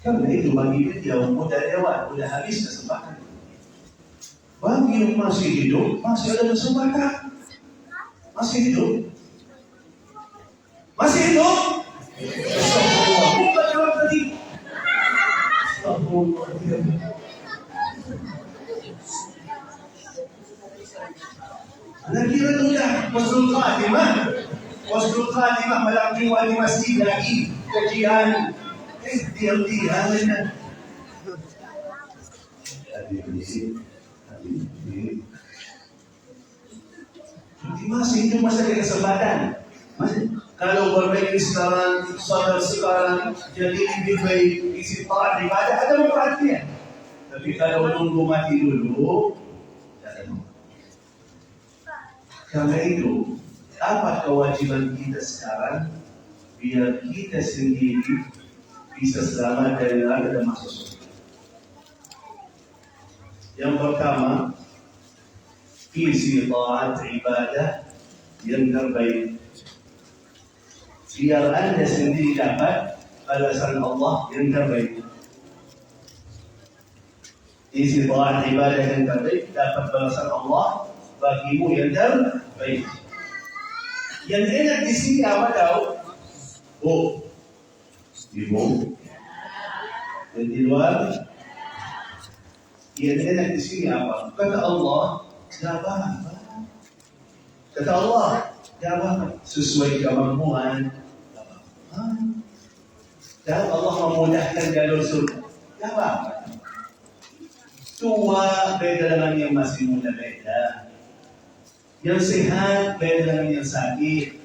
Karena itu bagi dia udah lewat, udah habis kesempatan. Bagi yang masih hidup, masih ada kesempatan. Masih hidup? Astagfirullah. Buka jawab tadi. Astagfirullah. Anak kira tu dah Husnul Khatimah malam Jumat di masjid lagi kajian. Diam-diam aja. Masih itu masih ada kesempatan. Kalau berbaik sekarang, sadar sekarang, jadi lebih baik, isi taat ibadah, ada manfaatnya. Tapi kalau tunggu mati dulu, jangan. Karena itu, apa kewajiban kita sekarang? Biar kita sendiri bisa selamat dari neraka dan masuk surga. Yang pertama, isi taat ibadah yang terbaik. Biar anda sendiri dapat balasan Allah yang terbaik. isi taat ibadah yang terbaik, dapat balasan Allah bagimu yang terbaik. Yang enak di sini apa tahu? Oh, ibu. Dan di luar, yang enak di sini apa? Kata Allah, tidak apa-apa. Kata Allah, tidak apa-apa. Sesuai kemampuan. Dan Allah memudahkan jalur surga. Tidak apa-apa. Tua beda dengan yang masih muda beda. Yang sehat beda dengan yang sakit.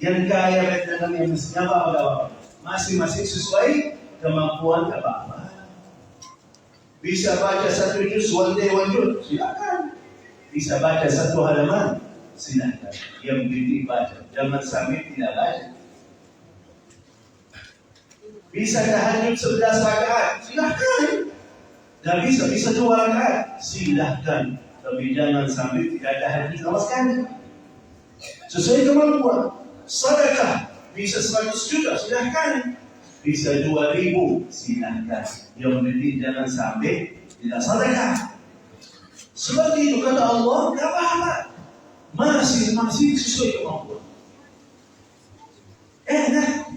Yang kaya beda dengan yang miskin. Apa-apa. Masing-masing sesuai kemampuan apa-apa. Bisa baca satu juz one day one juz, silakan. Bisa baca satu halaman, silakan. Yang penting baca, jangan sampai tidak baca. Bisa tahajud 11 rakaat, silakan. Dan bisa 2 rakaat, silakan. Tapi jangan sampai tidak tahajud sama sekali. Sesuai kemampuan. Sedekah bisa 100 juta, silakan. Bisa 2.000, silahkan. Yang penting jangan sampai tidak sedekah. Seperti itu kata Allah, tidak apa-apa. Masing-masing sesuai kemampuan. Enak.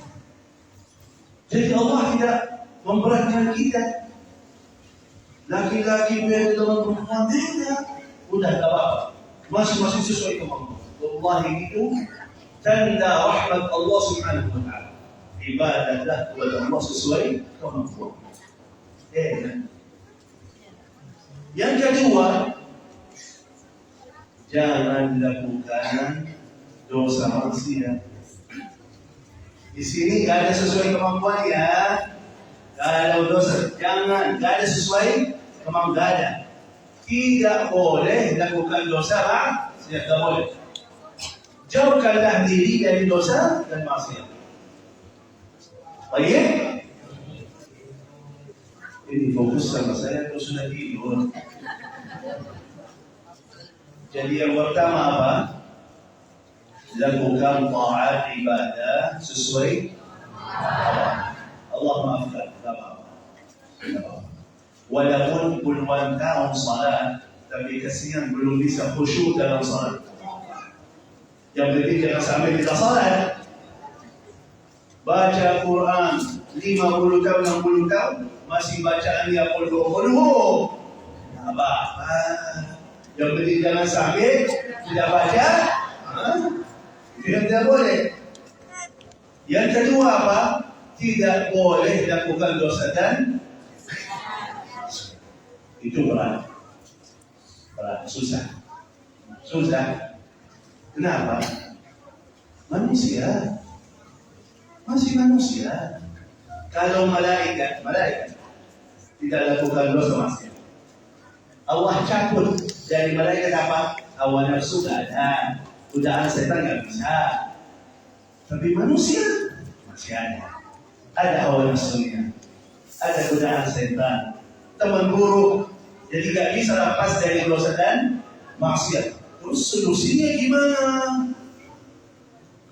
Jadi Allah tidak memberatkan kita. Laki-laki beda dengan perempuan beda. Udah tidak apa-apa. Masing-masing sesuai kemampuan. Wallahi itu tanda rahmat Allah Subhanahu wa ta'ala. Ibadahlah kepada Allah sesuai kemampuan. Yang kedua, jangan lakukan dosa maksiat. Di sini nggak ada sesuai kemampuan ya. Kalau dosa, jangan. Nggak ada sesuai kemampuan. Nggak ada. Tidak boleh lakukan dosa maksiat. Tidak boleh. Jauhkanlah diri dari dosa dan maksiat. Baik. Ini fokus sama saya atau sudah tidur? Jadi yang pertama apa? Lakukan taat ibadah sesuai Allah. Allah maafkan. Walaupun puluhan tahun salat, tapi kasihan belum bisa khusyuk dalam salat. Yang penting jangan sampai kita salat. Baca Quran 50 tahun, 60 tahun, masih bacaan ya puluh. Apa? Yang penting jangan sampai tidak baca. Tidak boleh. Yang kedua apa? Tidak boleh lakukan dosa dan itu berat, susah. Kenapa? Manusia. Masih manusia. Kalau malaikat tidak lakukan dosa maksiat. Allah cabut dari malaikat apa? Hawa nafsu nggak ada, godaan setan nggak bisa. Tapi manusia masih ada. Ada hawa nafsunya, ada godaan setan, teman buruk. Jadi nggak bisa lepas dari dosa dan maksiat. Terus solusinya gimana?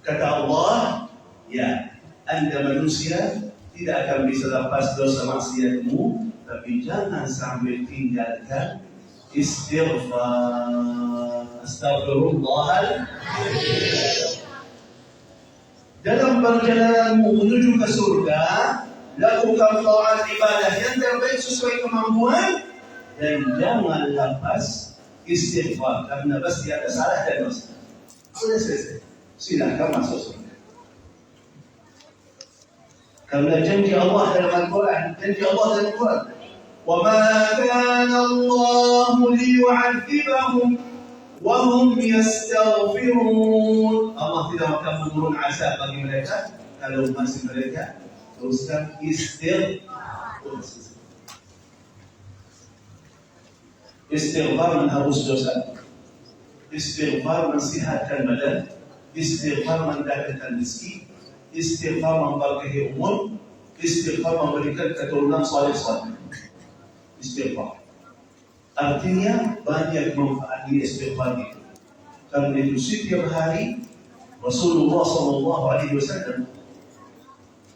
Kata Allah, ya. Anda manusia tidak akan bisa lepas dosa maksiatmu, tapi jangan sampai tinggalkan istighfar. Astagfirullahal. Dalam perjalananmu menuju ke surga, lakukan taat ibadah yang terbaik sesuai kemampuan dan jangan lepas istighfar karena pasti ada salah dan dosa. Sudah selesai. Silakan masuk surga. Karena janji Allah dalam Al-Quran, وَمَا كَانَ اللَّهُ لِيُعَذِّبَهُمْ وَهُمْ يَسْتَغْفِرُونَ. Allah tidak akan menurun azab bagi mereka kalau masih mereka teruskan istighfar menghapus dosa, istighfar mensihatkan badan, istighfar mendatangkan rezeki, istighfar memberkahi umur, istighfar memberikan keturunan saleh-saleh. Istighfar artinya banyak manfaat di istighfar itu. Karena itu setiap hari Rasulullah SAW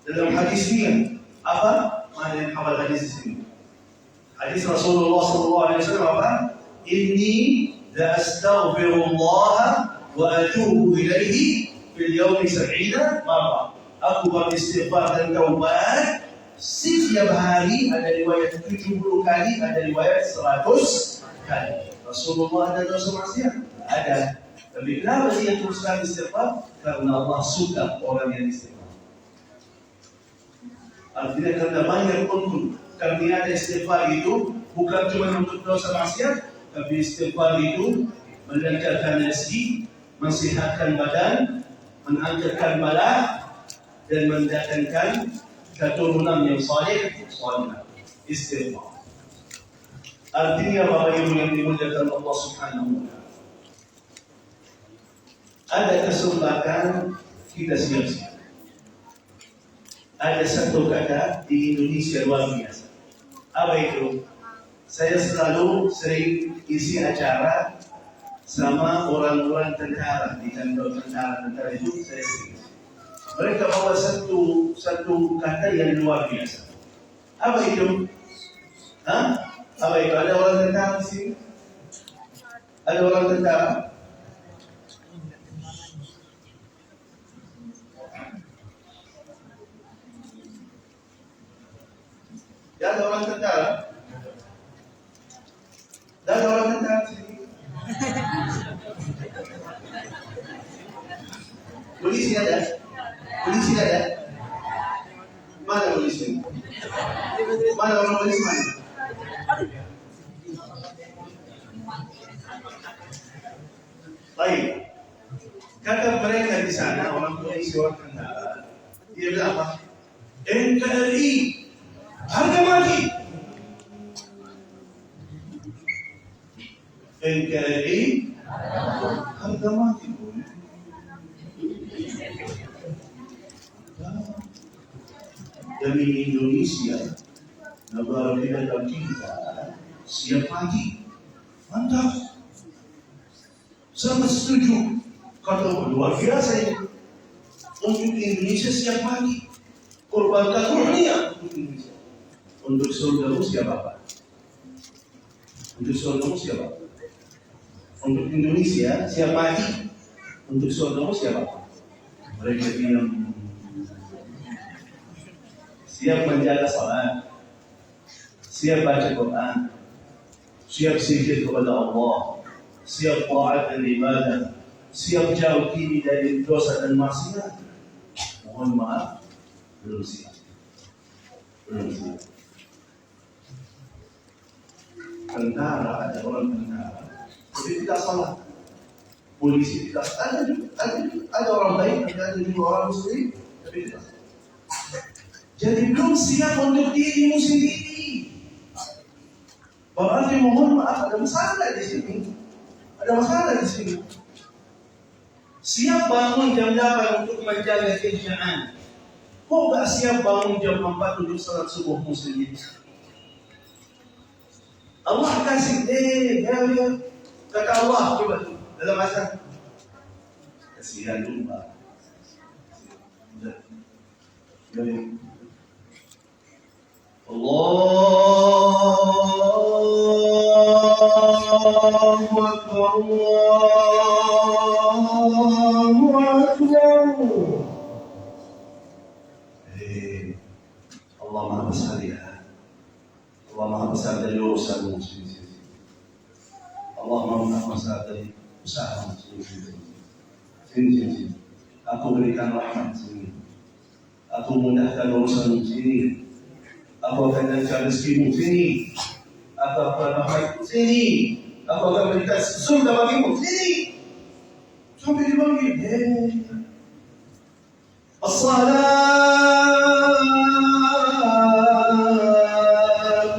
dalam hadis ini apa? Mana yang hafal hadis ini? Hadis Rasulullah SAW apa? Inni la astaghfirullah wa atubu ilaihi fil yawmi 70 marrah. Aku beristighfar dan taubat setiap hari, ada riwayat 70 kali, ada riwayat 100 kali. Rasulullah ada dosa maksiat? Ada. Tapi kenapa dia teruskan istighfar? Karena Allah suka orang yang istighfar. Artinya karena banyak untuk karena ada istighfar itu bukan cuma untuk dosa maksiat, tapi istighfar itu meningkatkan rezeki, mensehatkan badan, mengangkatkan bala, dan mendatangkan keturunan yang saleh. Istighfar. Artinya Bapak Ibu yang dimuliakan Allah Subhanahu wa Ta'ala, ada kesempatan kita siap-siap. Ada satu kata di Indonesia luar biasa. Apa itu? Saya selalu sering isi acara sama orang-orang tentara di kantor tentara itu saya sering. Mereka bawa satu kata yang luar biasa. Apa itu? Apa itu? Ada orang tentara di sini? Ada orang tentara? Ya, ada orang tentara? Ada orang tentara di sini? Polisi ada? Polisi ada? Mana polisi? Mana orang polisi mana? Baik. Kata mereka di sana, orang polisi, orang tentara, dia bilang apa? NKRI harga mati. NKRI harga mati. Demi Indonesia, negara negara kita siap mati. Mantap. Sangat setuju. Kata luar biasa ini. Untuk Indonesia siap mati. Korbankan dunia untuk Indonesia. Untuk saudaramu siapa Pak? Untuk saudaramu siapa? Untuk Indonesia siap mati. Untuk saudaramu siapa Pak? Mereka bilang siap menjaga salat, siap baca Quran, siap zikir kepada Allah, siap taat dan ibadah, siap jauh diri dari dosa dan maksiat. Mohon maaf, belum siap. Belum siap. Tentara, ada orang tentara, tapi tidak salah. Polisi tidak ada orang baik, ada juga orang muslim, tapi tidak salah. Jadi belum siap untuk dirimu sendiri. Berarti mohon maaf, ada masalah di sini. Ada masalah di sini. Siap bangun jam 8 untuk menjaga kerjaan. Kok gak siap bangun jam 4 untuk salat subuh muslim? Allah kasih ya. Kata Allah coba dalam bahasa. Kasihan lupa. Allahu Akbar, Allahu Akbar. Allah Maha Besar ya. Allah Maha Besar dari urusanmu sendiri. Allah Maha Besar dari usahamu sendiri. Sini. Aku berikan rahmat sini. Aku mudahkan urusanmu sini. Aku akan lancar rezekimu sini. Aku akan rahmatku sini. Aku akan berikan surga bagimu sini. Sampai dibagi. As-salatu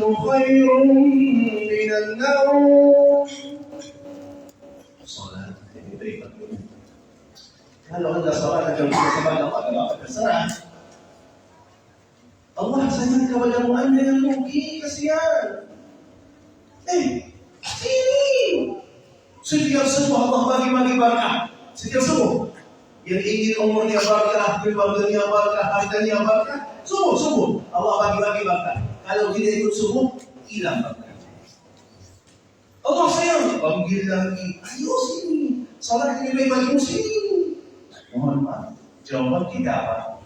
khairun minan nawm. Salat ini baik bagimu. Kalau anda salat akan bersama Allah, terserah. Allah sayang kepadamu, anda yang rugi, kasihan. Sini. Setiap subuh Allah bagi-bagi barakah. Setiap subuh. Yang ingin umurnya barakah, keluarganya barakah, hartanya barakah. Subuh. Allah bagi-bagi barakah. Kalau tidak ikut subuh, hilang bakat. Allah sayang, panggil lagi, ayo sini, salat ini lebih bagimu sini. Mohon maaf, jawaban kita apa?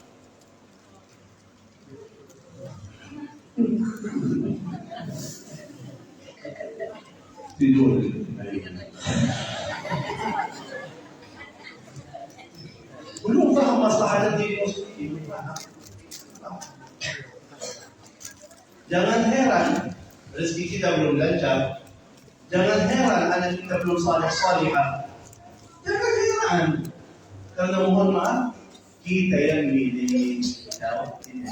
Tidur. Belum faham masalah dirimu sendiri. Jangan heran rezeki kita belum lancar. Jangan heran anak kita belum saleh-salihah. Jangan heran. Karena mohon maaf, kita yang milih dakwah ini.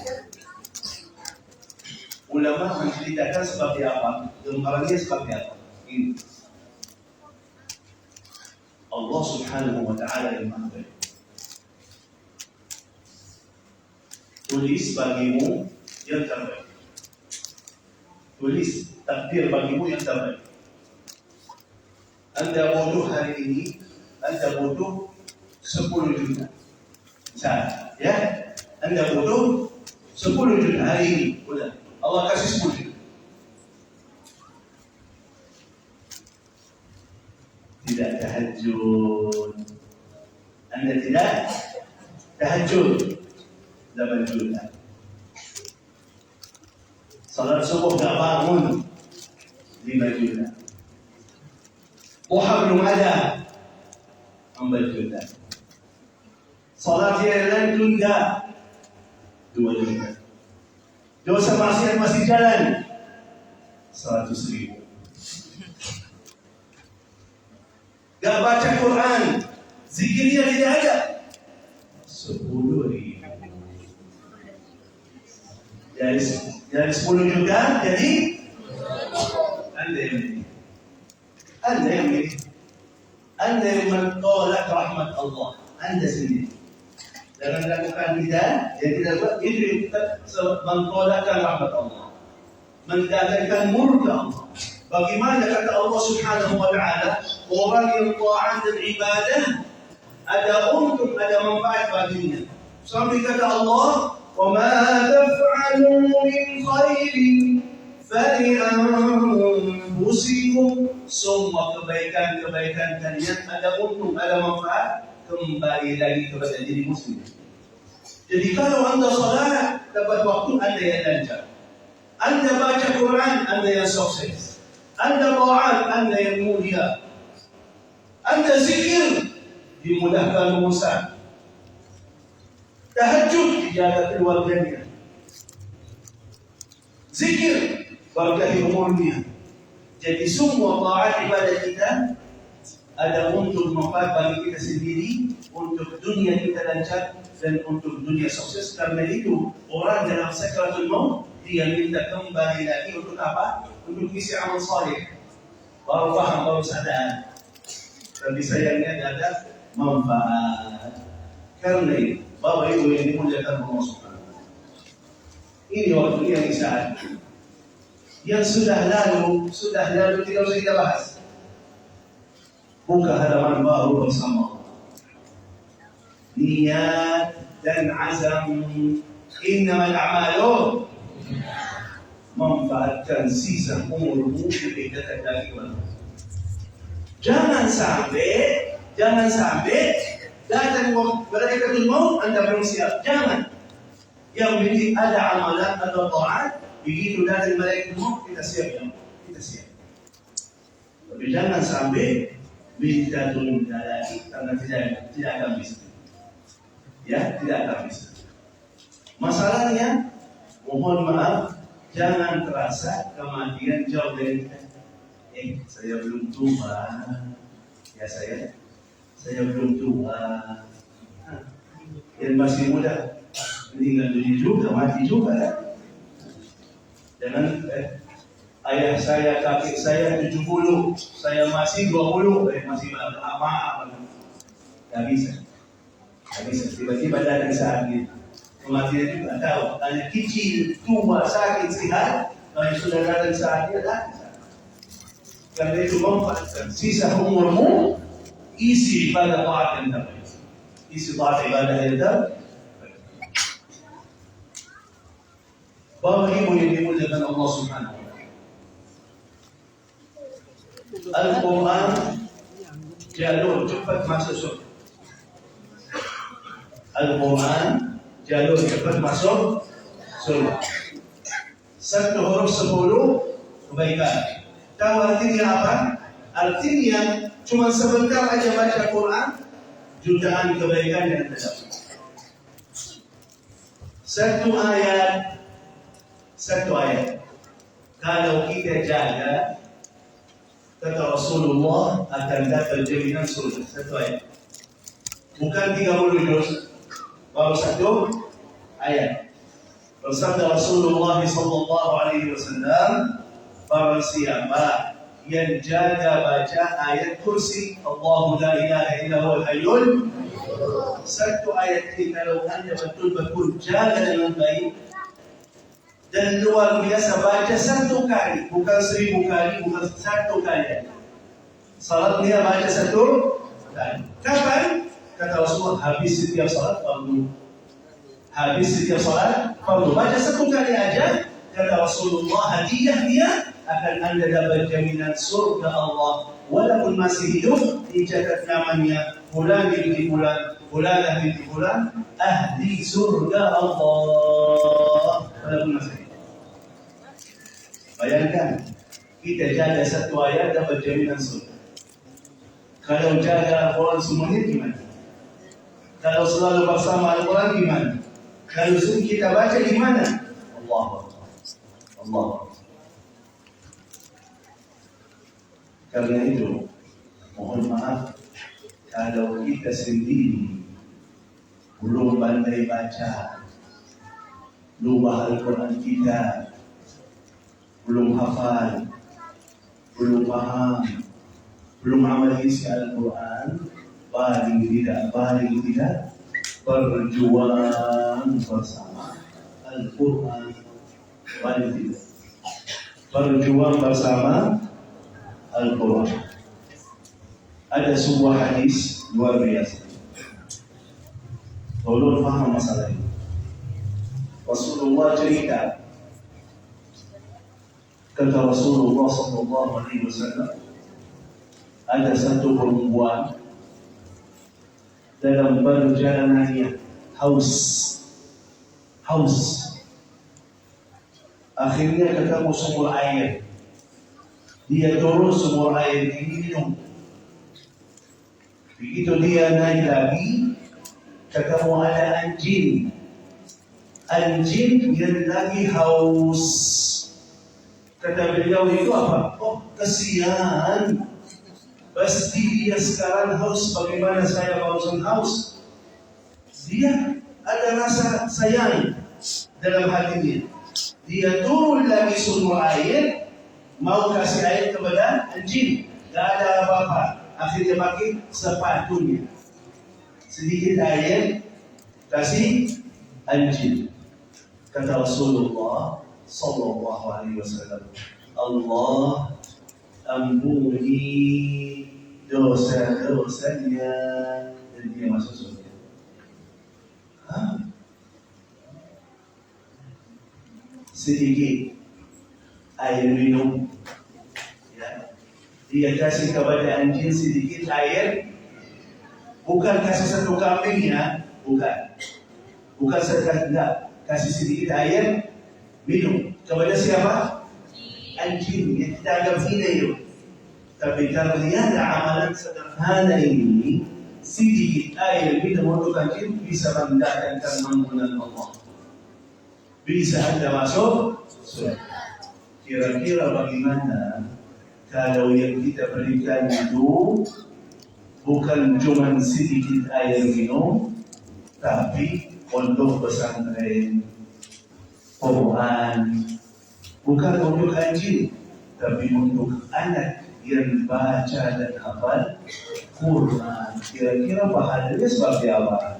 Ulama menceritakan seperti apa, gambarannya seperti apa. Ini. Allah Subhanahu wa taala yang Maha Baik. Tulis bagimu yang terbaik. Tulis takdir bagimu yang terbaik. Anda bodoh hari ini, Anda bodoh 10 juta. Misalnya, ya, Anda bodoh 10 juta hari ini. Udah, Allah kasih 10 juta. Tidak tahajud. Anda tidak tahajud. 8 juta. Salat subuh tak bangun 5 juta. Duha belum ada 4 juta. Salat yang tunda 2 juta. Dosa maksiat masih jalan 100.000. Gak baca Quran, zikirnya tidak ada 10.000. Dari 10 juta jadi Anda yang mentolak rahmat Allah. Anda sendiri. Jangan lakukan tidak, dia tidak buat itu mentolakkan rahmat Allah, mendatangkan murka Allah. Bagaimana kata Allah Subhanahu wa taala, orang yang taat dan ibadah ada untung, ada manfaat baginya. Sampai kata Allah, وَمَا تَفْعَلُوا مِنْ خَيْرٍ فَلِأَنفُسِكُمْ. Semua kebaikan-kebaikan kalian ada untung, ada manfaat, kembali lagi kepada diri muslim. Jadi kalau Anda salat, dapat waktu, Anda yang lancar. Anda baca Quran, Anda yang sukses. Anda taat, Anda yang mulia. Anda zikir, dimudahkan urusan. Tahajud, dijaga keluarganya. Zikir, berkahi umurnya. Jadi semua taat ibadah kita ada untuk manfaat bagi kita sendiri, untuk dunia kita lancar, dan untuk dunia sukses. Karena itu orang dalam sakaratul maut dia minta kembali lagi untuk apa? Untuk isi amal saleh. Baru faham, baru sadar. Tapi sayangnya tidak ada manfaat. Karena itu Bapak Ibu yang dimuliakan Allah Subhanahu wa taala. Ini waktu yang saat. Yang sudah lalu tidak usah kita bahas. Buka halaman baru bersama Allah. Niat dan azam, innamal a'malu, manfaatkan sisa umurmu lebih dekat lagi kepada Allah. Jangan sampai datang malaikatul maut Anda belum siap. Jangan. Yang penting ada amalan atau taat, begitu datang malaikatul maut kita siap ya. Kita siap. Tapi jangan sampai minta tunda lagi karena tidak akan bisa. Ya, tidak akan bisa. Masalahnya, mohon maaf, jangan terasa kematian jauh dari kita. Saya belum tua. Ya saya belum tua. Yang masih muda meninggal dunia juga, mati juga. Jangan ayah saya, kakek saya 70, saya masih 20, masih apa? Tidak bisa. Tiba-tiba datang saat itu. Kematian juga tahu. Anak kecil, tua, sakit, sehat, kalau sudah datang saatnya datang. Karena itu manfaatkan sisa umurmu, isi ibadah taat yang terbaik. Isi taat ibadah yang terbaik. Bapak Ibu yang dimuliakan Allah Subhanahu wa taala. Al-Quran jalur cepat masuk surga. Al-Quran jalur cepat masuk surga. 1 huruf 10 kebaikan. Tahu artinya apa? Artinya cuma sebentar aja baca Quran, jutaan kebaikan yang terdapat. Satu ayat. Kalau kita jaga, kata Rasulullah akan dapat jaminan surga. Satu ayat. Bukan 30 juz. Baru satu ayat. Bersabda Rasulullah sallallahu alaihi wasallam, barang siapa yang jaga baca ayat kursi, Allahu la ilaha illa huwal hayyul, satu ayat ini kalau anda betul-betul jaga dengan baik dan luar biasa baca satu kali, bukan 1000 kali, bukan satu kali. Salat dia baca satu kali. Kapan? Kata Rasulullah, habis setiap salat fardu. Habis setiap salat fardu. Baca satu kali aja, kata Rasulullah, hadiah dia akan anda dapat jaminan surga Allah. Walaupun masih hidup, dicatat namanya fulan binti fulan, fulanah binti fulan, ahli surga Allah. Walaupun masih hidup. Bayangkan, kita jaga satu ayat dapat jaminan surga. Kalau jaga Al-Quran semuanya gimana? Kalau selalu bersama Al-Quran gimana? Kalau sering kita baca gimana? Allah. Karena itu, mohon maaf kalau kita sendiri belum pandai baca, lupa Al-Quran kita, belum hafal, belum paham, belum amal isi Al-Quran, paling tidak berjuang bersama Al-Quran. Paling tidak berjuang bersama Al-Quran. Ada sebuah hadis luar biasa. Tolong faham masalah ini. Rasulullah cerita, kata Rasulullah sallallahu alaihi wasallam, ada satu perempuan dalam perjalanannya haus. Akhirnya ketemu sumur air. Dia turun sumur air ini minum. Begitu dia naik lagi, ketemu ada anjing. Anjing yang lagi haus. Kata beliau itu apa? Oh, kesian. Pasti dia sekarang haus bagaimana saya barusan haus. Dia ada rasa sayang dalam hatinya. Dia turun lagi sumur air, mau kasih air kepada anjing. Tak ada apa-apa. Akhirnya pakai sepatunya. Sedikit air, kasih anjing. Kata Rasulullah sallallahu alaihi wasallam, Allah ampuni dosa-dosanya dan dia masuk surga. Sedikit air minum, ya. Dia kasih kepada anjing sedikit air, bukan kasih satu kambing ya, bukan sedekah, enggak, kasih sedikit air minum kepada siapa? Anjing. Yang kita anggap hina itu. Tapi ternyata amalan sederhana ini, sedikit air minum untuk anjing bisa mendatangkan ampunan Allah. Bisa anda masuk surga. Kira-kira bagaimana kalau yang kita berikan itu bukan cuma sedikit air minum, tapi untuk pesantren, Quran, bukan untuk anjing, tapi untuk anak yang baca dan hafal Quran. Kira-kira pahalanya seperti apa?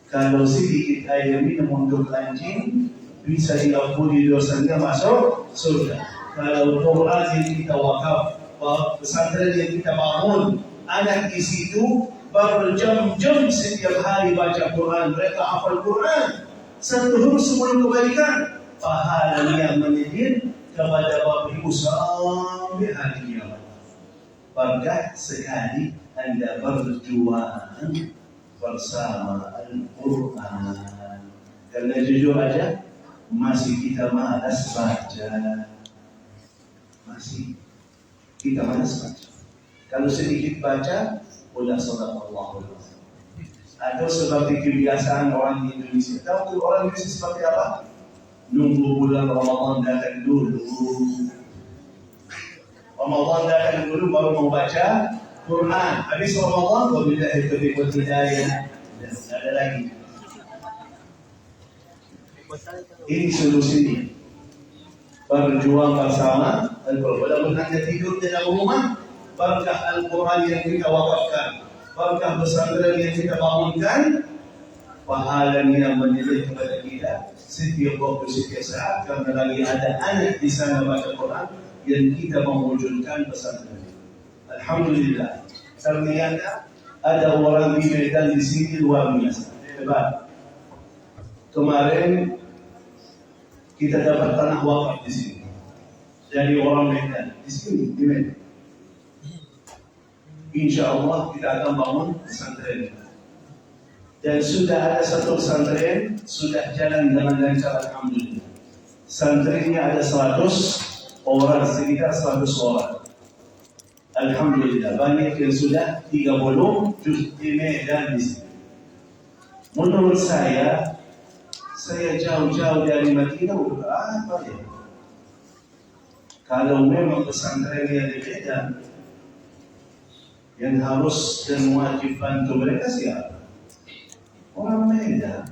Kalau sedikit air minum untuk anjing, bisa diampuni dosanya masuk surga. Kalau Quran yang kita wakaf, pesantren yang kita bangun, anak di situ berjam-jam setiap hari baca Quran, mereka hafal Quran, satu huruf sebelum kebaikan, pahala yang menyedir kepada Bapak Ibu sampai hari kiamat. Berkah sekali Anda berjuang bersama Al-Quran. Karena jujur aja, masih kita malas baca. Masih kita malas baca. Kalau sedikit baca, udah sadaqallahu alazim. Atau seperti kebiasaan orang di Indonesia. Tahu orang Indonesia seperti apa? Nunggu bulan Ramadan datang dulu. Ramadan datang dulu baru mau baca Quran. Habis Ramadan wabillahi taufiq wal hidayah. Dan ada lagi. Ini solusinya. Berjuang bersama Al-Quran. Walaupun Anda tidur di dalam rumah, berkah Al-Quran yang kita wakafkan, berkah pesantren yang kita bangunkan, pahalanya mengalir kepada kita setiap waktu, setiap saat. Karena lagi ada anak di sana baca Quran yang kita mewujudkan pesantren. Alhamdulillah. Ternyata ada orang di Medan di sini luar biasa. Hebat. Kemarin kita dapat tanah wakaf di sini dari orang Medan di sini di Medan. Insya Allah kita akan bangun pesantren. Dan sudah ada satu pesantren sudah jalan dengan lancar, alhamdulillah. Pesantrennya ada 100 orang, sekitar 100 orang. Alhamdulillah, banyak yang sudah 30 juz di Medan di sini. Menurut saya jauh-jauh dari Madinah untuk apa ya? Kalau memang pesantrennya di Medan, yang harus dan wajib bantu mereka siapa? Orang Medan.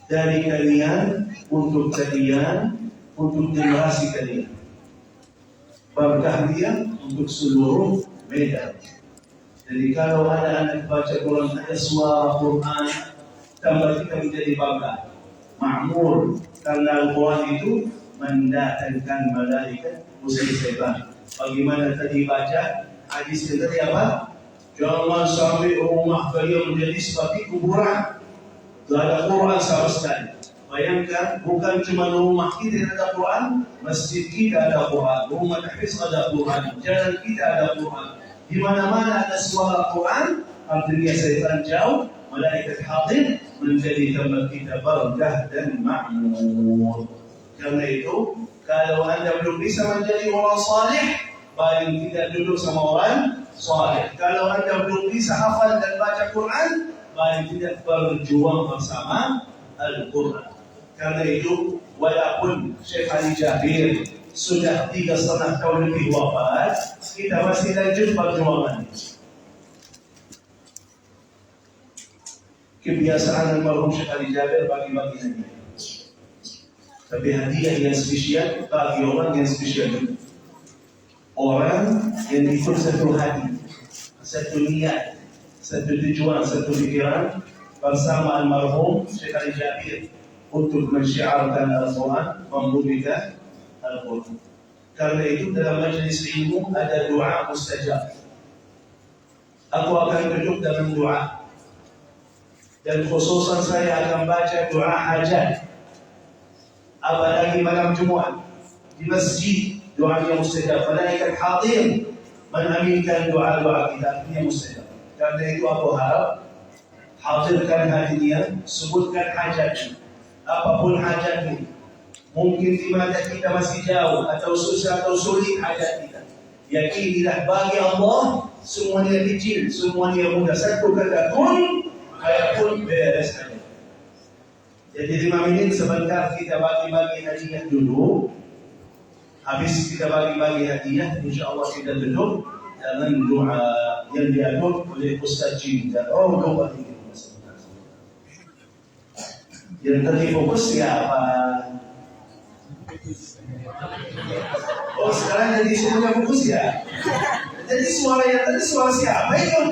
Dari kalian, untuk kalian, untuk generasi kalian. Berkah dia untuk seluruh Medan. Jadi kalau ada anak baca Quran, ada suara Quran, tambah kita menjadi bangga. Makmur, karena Al-Quran itu mendatangkan malaikat musuh setan. Bagaimana tadi baca hadisnya tadi apa? Jangan sampai rumah kalian menjadi seperti kuburan. Tidak ada Quran sama sekali. Bayangkan, bukan cuma rumah kita ada Quran, masjid kita ada Quran, rumah tahfiz ada Quran, jalan kita ada Quran. Di mana-mana ada suara Quran, artinya setan jauh, malaikat hadir, menjadi tempat kita berkah dan makmur. Karena itu, kalau Anda belum bisa menjadi orang saleh, paling tidak duduk sama orang saleh. Kalau Anda belum bisa hafal dan baca Quran, paling tidak berjuang bersama Al-Quran. Karena itu, walaupun Syekh Ali Jabir sudah 3,5 tahun lebih wafat, kita masih lanjut perjuangan. Kebiasaan almarhum Syekh Ali Jabir bagi-bagi hadiah. Tapi hadiah yang spesial bagi orang yang spesial. Orang yang ikut satu hati, satu niat, satu tujuan, satu pikiran bersama almarhum Syekh Ali Jabir untuk mensyiarkan Al-Quran, membumikan Al-Quran. Karena itu dalam majlis ilmu ada doa mustajab. Aku akan duduk dalam doa. Dan khususan saya akan baca doa hajat. Apalagi malam Jumat di masjid, doanya mustajab. Malaikat hadir mengaminkan doa-doa kita, ini mustajab. Karena itu aku harap hadirkan hadiah, sebutkan hajatnya. Apapun hajatnya. Mungkin di mata kita masih jauh atau susah atau sulit hajat kita. Yakinilah bagi Allah semuanya kecil, semuanya mudah. Satu kata kun, ayapun beres saja. Jadi 5 menit sebentar kita bagi-bagi hadiah dulu. Habis kita bagi-bagi hadiah, insyaAllah kita duduk dengan doa yang diatur oleh Ustaz Jin. Oh, doa ini. Yang tadi fokus siapa? Oh, sekarang jadi semuanya fokus ya? Jadi suara yang tadi suara siapa itu?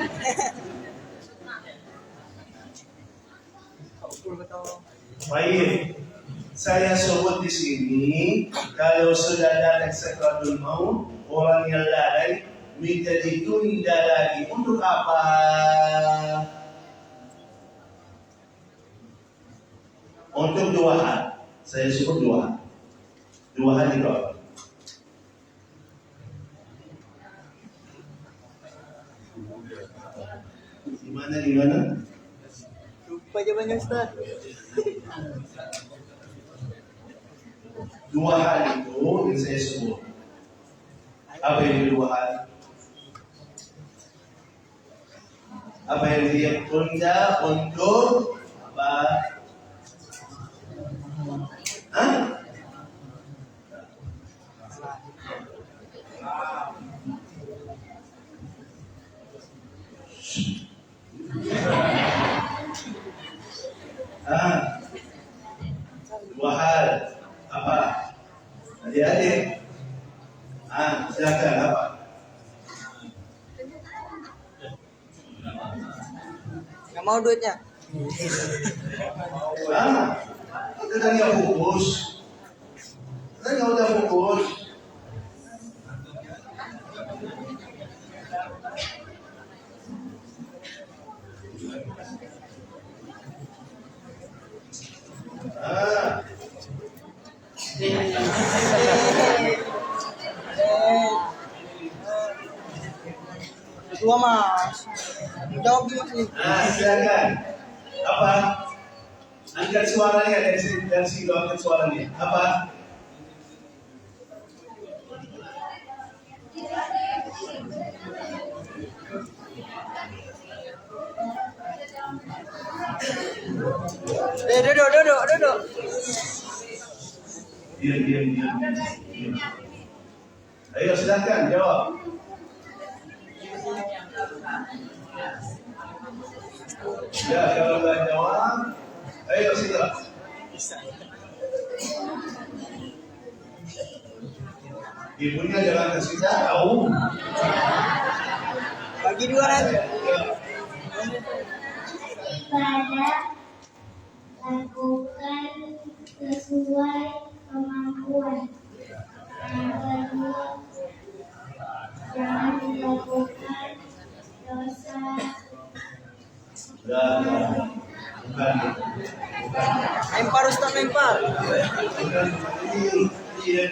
Baik, saya sebut di sini kalau sudah datang sakratul maut, orang yang lalai minta ditunda lagi untuk apa? Untuk 2 hal. Saya sebut 2 hal. 2 hal itu apa? Gimana? Lupa jawabannya Ustaz. 2 hal itu yang saya sebut. Apa yang 2 hal? Apa yang dia tunda untuk apa? Hah? Ah, 2 hal apa? Adik-adik, silakan apa? Nggak mau duitnya. Kita kan nggak fokus. Kita nggak udah fokus. Kedua Mas. Jawab dulu Mas. Silakan. Apa? Angkat suaranya dari situ angkat suaranya. Apa? Duduk. Diam. Ayo silakan jawab. Ya, kalau nggak jawab, ayo silakan. Ibunya jangan kasih tahu. Bagi 2 nanti. Pada lakukan sesuai kemampuan. Yang kedua, jangan dilakukan dosa. Bukan. Lempar Ustaz, lempar. Bukan. Iya.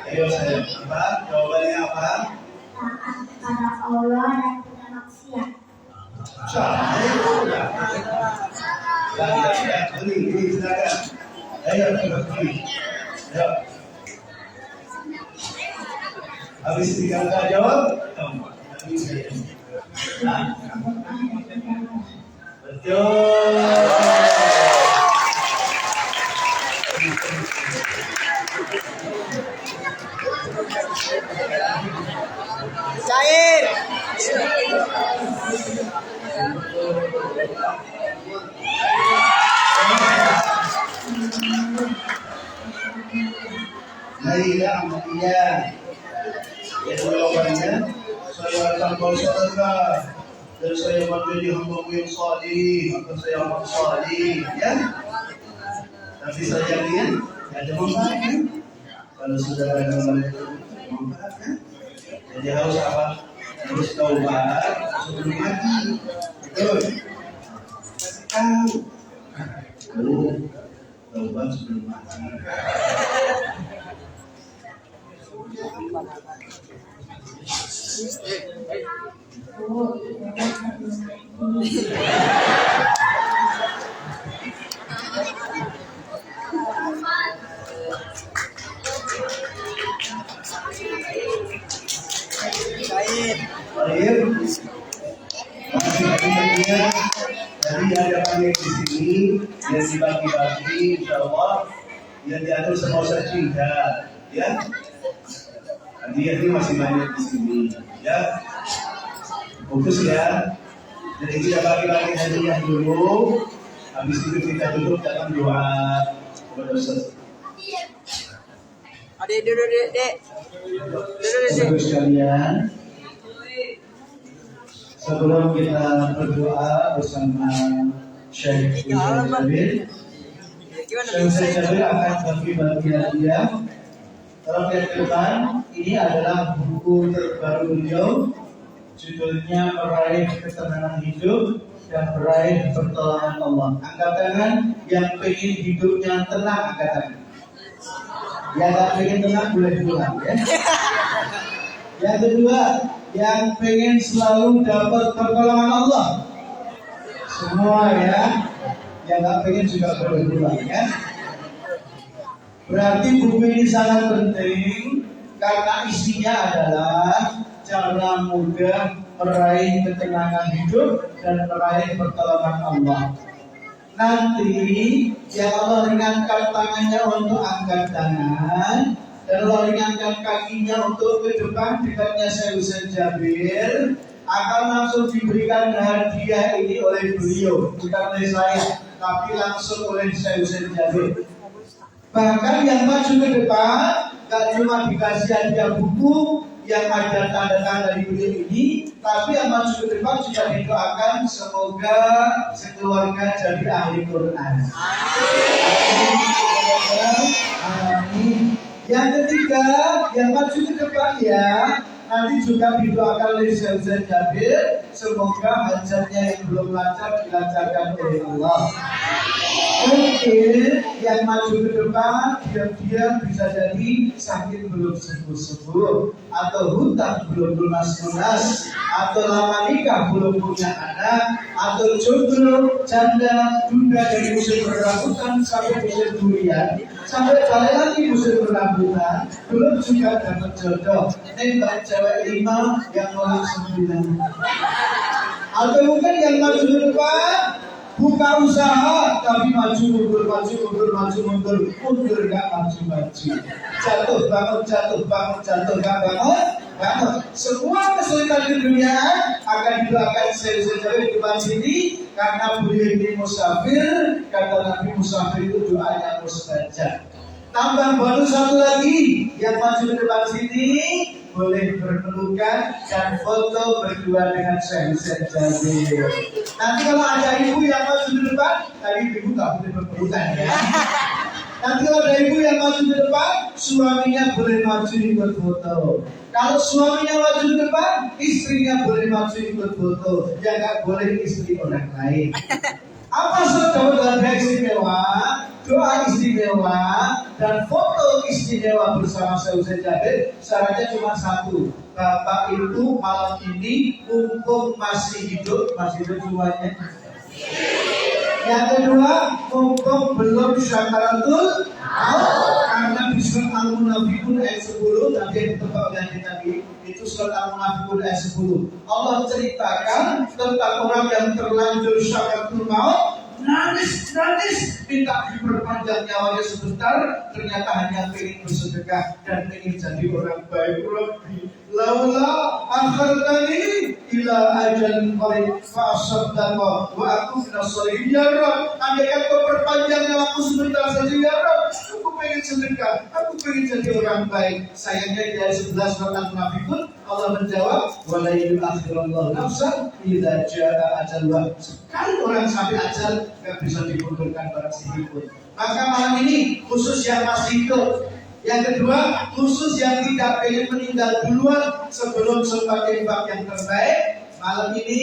Ayo saya, apa? Jawabannya apa? Taat kepada Allah dan tidak maksiat. Ini silakan. Ayo. Habis dikata jawab, betul. Cair. Hadiah Ahmadiyah. Yang jawabannya, saya akan bersedekah dan saya menjadi hamba yang salih, maka saya amat salih, ya. Tapi sayangnya ada manfaatnya. Kalau sudah ada manfaatnya, jadi harus apa? Harus taubat sebelum mati. Betul. Tahu. Taubat sebelum mati. Baik. Jadi ada panik di sini yang dibagi-bagi, insyaallah yang diatur sama Ustaz Cinta, ya. Hadiah ini masih banyak di sini, ya. Fokus ya. Jadi kita bagi-bagi hadiah dulu. Habis itu kita tutup dalam doa kepada Ustaz. Adik, duduk, Dek. Saudara sekalian, sebelum kita berdoa bersama Syekh Jabir, Syekh Jabir akan bagi-bagi hadiah. Kalau lihat ke depan, ini adalah buku terbaru beliau, judulnya Meraih Ketenangan Hidup dan Meraih Pertolongan Allah. Angkat tangan yang pengen hidupnya tenang, angkat tangan. Yang nggak pengen tenang boleh pulang ya. Yang kedua, yang pengen selalu dapat pertolongan Allah. Semua ya. Yang nggak pengen juga boleh pulang ya. Berarti buku ini sangat penting karena isinya adalah cara mudah meraih ketenangan hidup dan meraih pertolongan Allah. Nanti yang Allah ringankan tangannya untuk angkat tangan dan Allah ringankan kakinya untuk ke depan dekatnya Syekh Husain Jabir akan langsung diberikan hadiah ini oleh beliau, bukan oleh saya, tapi langsung oleh Syekh Husain Jabir. Bahkan yang maju ke depan gak cuma dikasih hadiah buku yang ada tanda-tanda dari beliau ini, tapi yang maju ke depan juga didoakan semoga sekeluarga jadi ahli Quran. Amin. Yang ketiga, yang maju ke depan ya, nanti juga didoakan oleh Syekh Husain Jabir, semoga hajatnya yang belum lancar dilancarkan oleh Allah. Mungkin yang maju ke depan diam-diam bisa jadi sakit belum sembuh-sembuh, atau hutang belum lunas-lunas, atau lama nikah belum punya anak, atau jomblo, janda, duda dari musim berrambutan sampai musim durian, sampai balik lagi musim berrambutan, belum juga dapat jodoh, nembak cewek 5 yang nolak 9. Atau mungkin yang maju ke depan buka usaha tapi maju mundur gak maju. Jatuh gak bangun. Semua kesulitan di dunia akan didoakan Syekh di depan sini karena beliau ini musafir. Kata Nabi musafir itu doanya mustajab. Tambah bonus satu lagi yang maju ke depan sini boleh berpelukan dan foto berdua dengan Syekh Husain Jabir. Nanti kalau ada ibu yang maju ke depan, tadi ibu nggak boleh berpelukan ya. Nanti kalau ada ibu yang maju ke depan, suaminya boleh maju ikut foto. Kalau suaminya maju ke depan, istrinya boleh maju ikut foto. Yang nggak boleh istri orang lain. Apa saja istimewa, doa istimewa, dan foto istimewa bersama Syekh Husain Jabir. Syaratnya cuma satu, Bapak itu malam ini mumpung masih hidup semuanya. Yang kedua, mumpung belum syakaratul maut, karena di surat Al-Munafiqun ayat 10 tadi yang ditebak tadi itu surat Al-Munafiqun ayat 10. Allah ceritakan tentang orang yang terlanjur syakaratul maut, nangis minta diperpanjang nyawanya sebentar, ternyata hanya ingin bersedekah dan ingin jadi orang baik. Rabbi laula akhartani ila ajalin qarib fa asaddaqa wa aku minas sholihin. Ya Rabb, andaikan kau perpanjang nyawaku sebentar saja ya Rabb, aku pengen sedekah, aku pengen jadi orang baik. Sayangnya di ayat 11 surat Al-Munafiqun Allah menjawab wala yu'akhirullahu nafsan idza jaa ajaluha. Sekali orang sampai ajal enggak bisa dimundurkan barang sedikitpun. Maka malam ini khusus yang masih hidup. Yang kedua, khusus yang tidak pengen meninggal duluan sebelum sempat tembak yang terbaik. Malam ini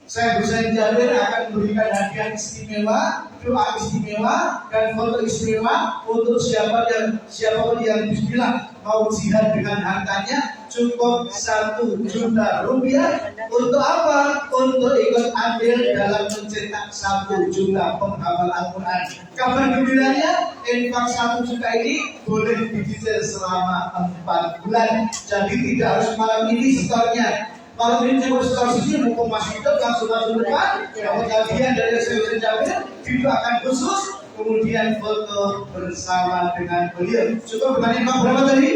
Syekh Husain Jabir akan memberikan hadiah istimewa, doa istimewa, dan foto istimewa untuk siapapun yang bismillah mau jihad dengan hartanya. Cukup 1 juta rupiah. Untuk apa? Untuk ikut andil dalam mencetak 1 juta penghafal Al-Quran. Kabar gembiranya, infak 1 juta ini boleh dicicil selama 4 bulan. Jadi tidak harus malam ini setornya. Kalau ini cuma setor sini, mumpung masih hidup langsung depan. Dapat hadiah dari Syekh Husain Jabir, video akan khusus, kemudian foto bersama dengan beliau. Cukup dengan infak berapa tadi?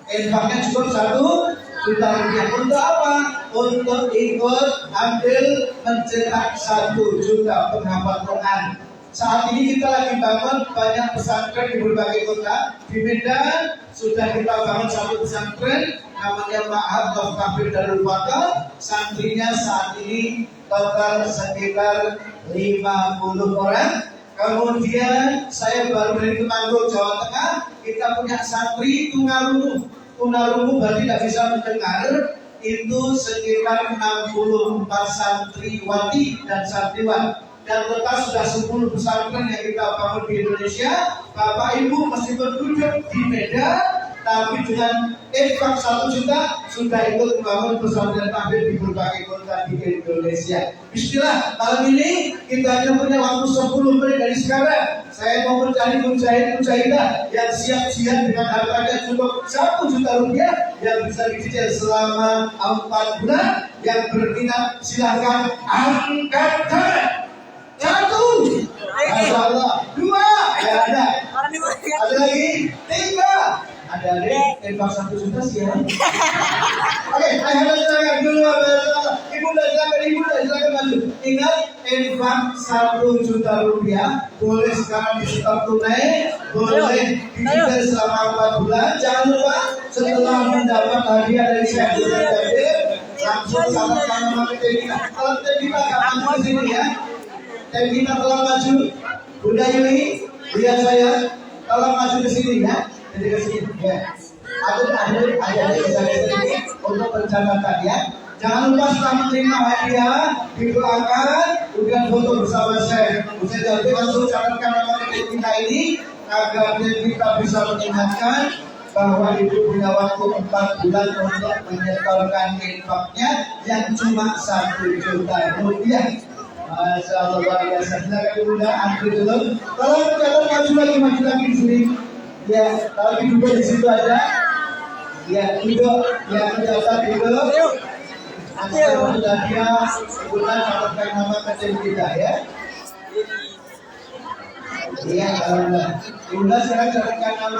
Infaknya cukup 1 juta rupiah. Untuk apa? Untuk ikut ambil mencetak 1 juta penghafal Quran. Saat ini kita lagi bangun banyak pesantren di berbagai kota. Di Medan sudah kita bangun 1 pesantren namanya Ma'had Tafsir Darul Fatah. Santrinya saat ini total sekitar 50 orang. Kemudian saya baru dari Temanggung, Jawa Tengah. Kita punya santri Tunarungu berarti tidak bisa mendengar. Itu sekitar 64 santriwati dan santriwan. dan total sudah 10 pesantren yang kita bangun di Indonesia. Bapak Ibu meskipun duduk di Medan, tapi dengan infak 1 juta sudah ikut membangun pesantren tahfidz di berbagai kota di Indonesia. Bismillah, malam ini kita hanya punya waktu 10 menit dari sekarang. Saya mau mencari mujahid-mujahidah yang siap-siap dengan harganya cukup 1 juta rupiah yang bisa dicicil selama 4 bulan. Yang berminat silahkan angkat tangan. 1, Masya Allah. 2, ya ada. Ada lagi, 3. Ada infak 1 juta sih ya. Oke, ayo silakan dulu. Ibu silakan maju. Ingat, infak 1 juta rupiah boleh sekarang di stop tunai, boleh dicicil selama 4 bulan. Jangan lupa setelah mendapat hadiah dari saya langsung salatkan nama Tevina. Kalau Tevina akan maju ke sini ya. Tevina tolong maju. Bunda Yuli, lihat saya. Tolong maju ke sini ya. Jadi ke sini ya. Ada di sini untuk pencatatan ya. Jangan lupa setelah menerima hadiah didoakan, kemudian foto bersama saya. Saya jadi langsung catatkan nama kita ini agar kita bisa mengingatkan bahwa ibu punya waktu 4 bulan untuk menyetorkan infaknya yang cuma 1 juta rupiah. Masya Allah luar biasa. Silakan Bunda antri dulu. Kalau maju lagi di sini. Ya, tapi duduk di situ aja. Ya, duduk. Ya, mencatat duduk. Asal sudah dia, Bunda catatkan nama kecil kita ya. Iya, kalau Bunda sekarang catatkan nama.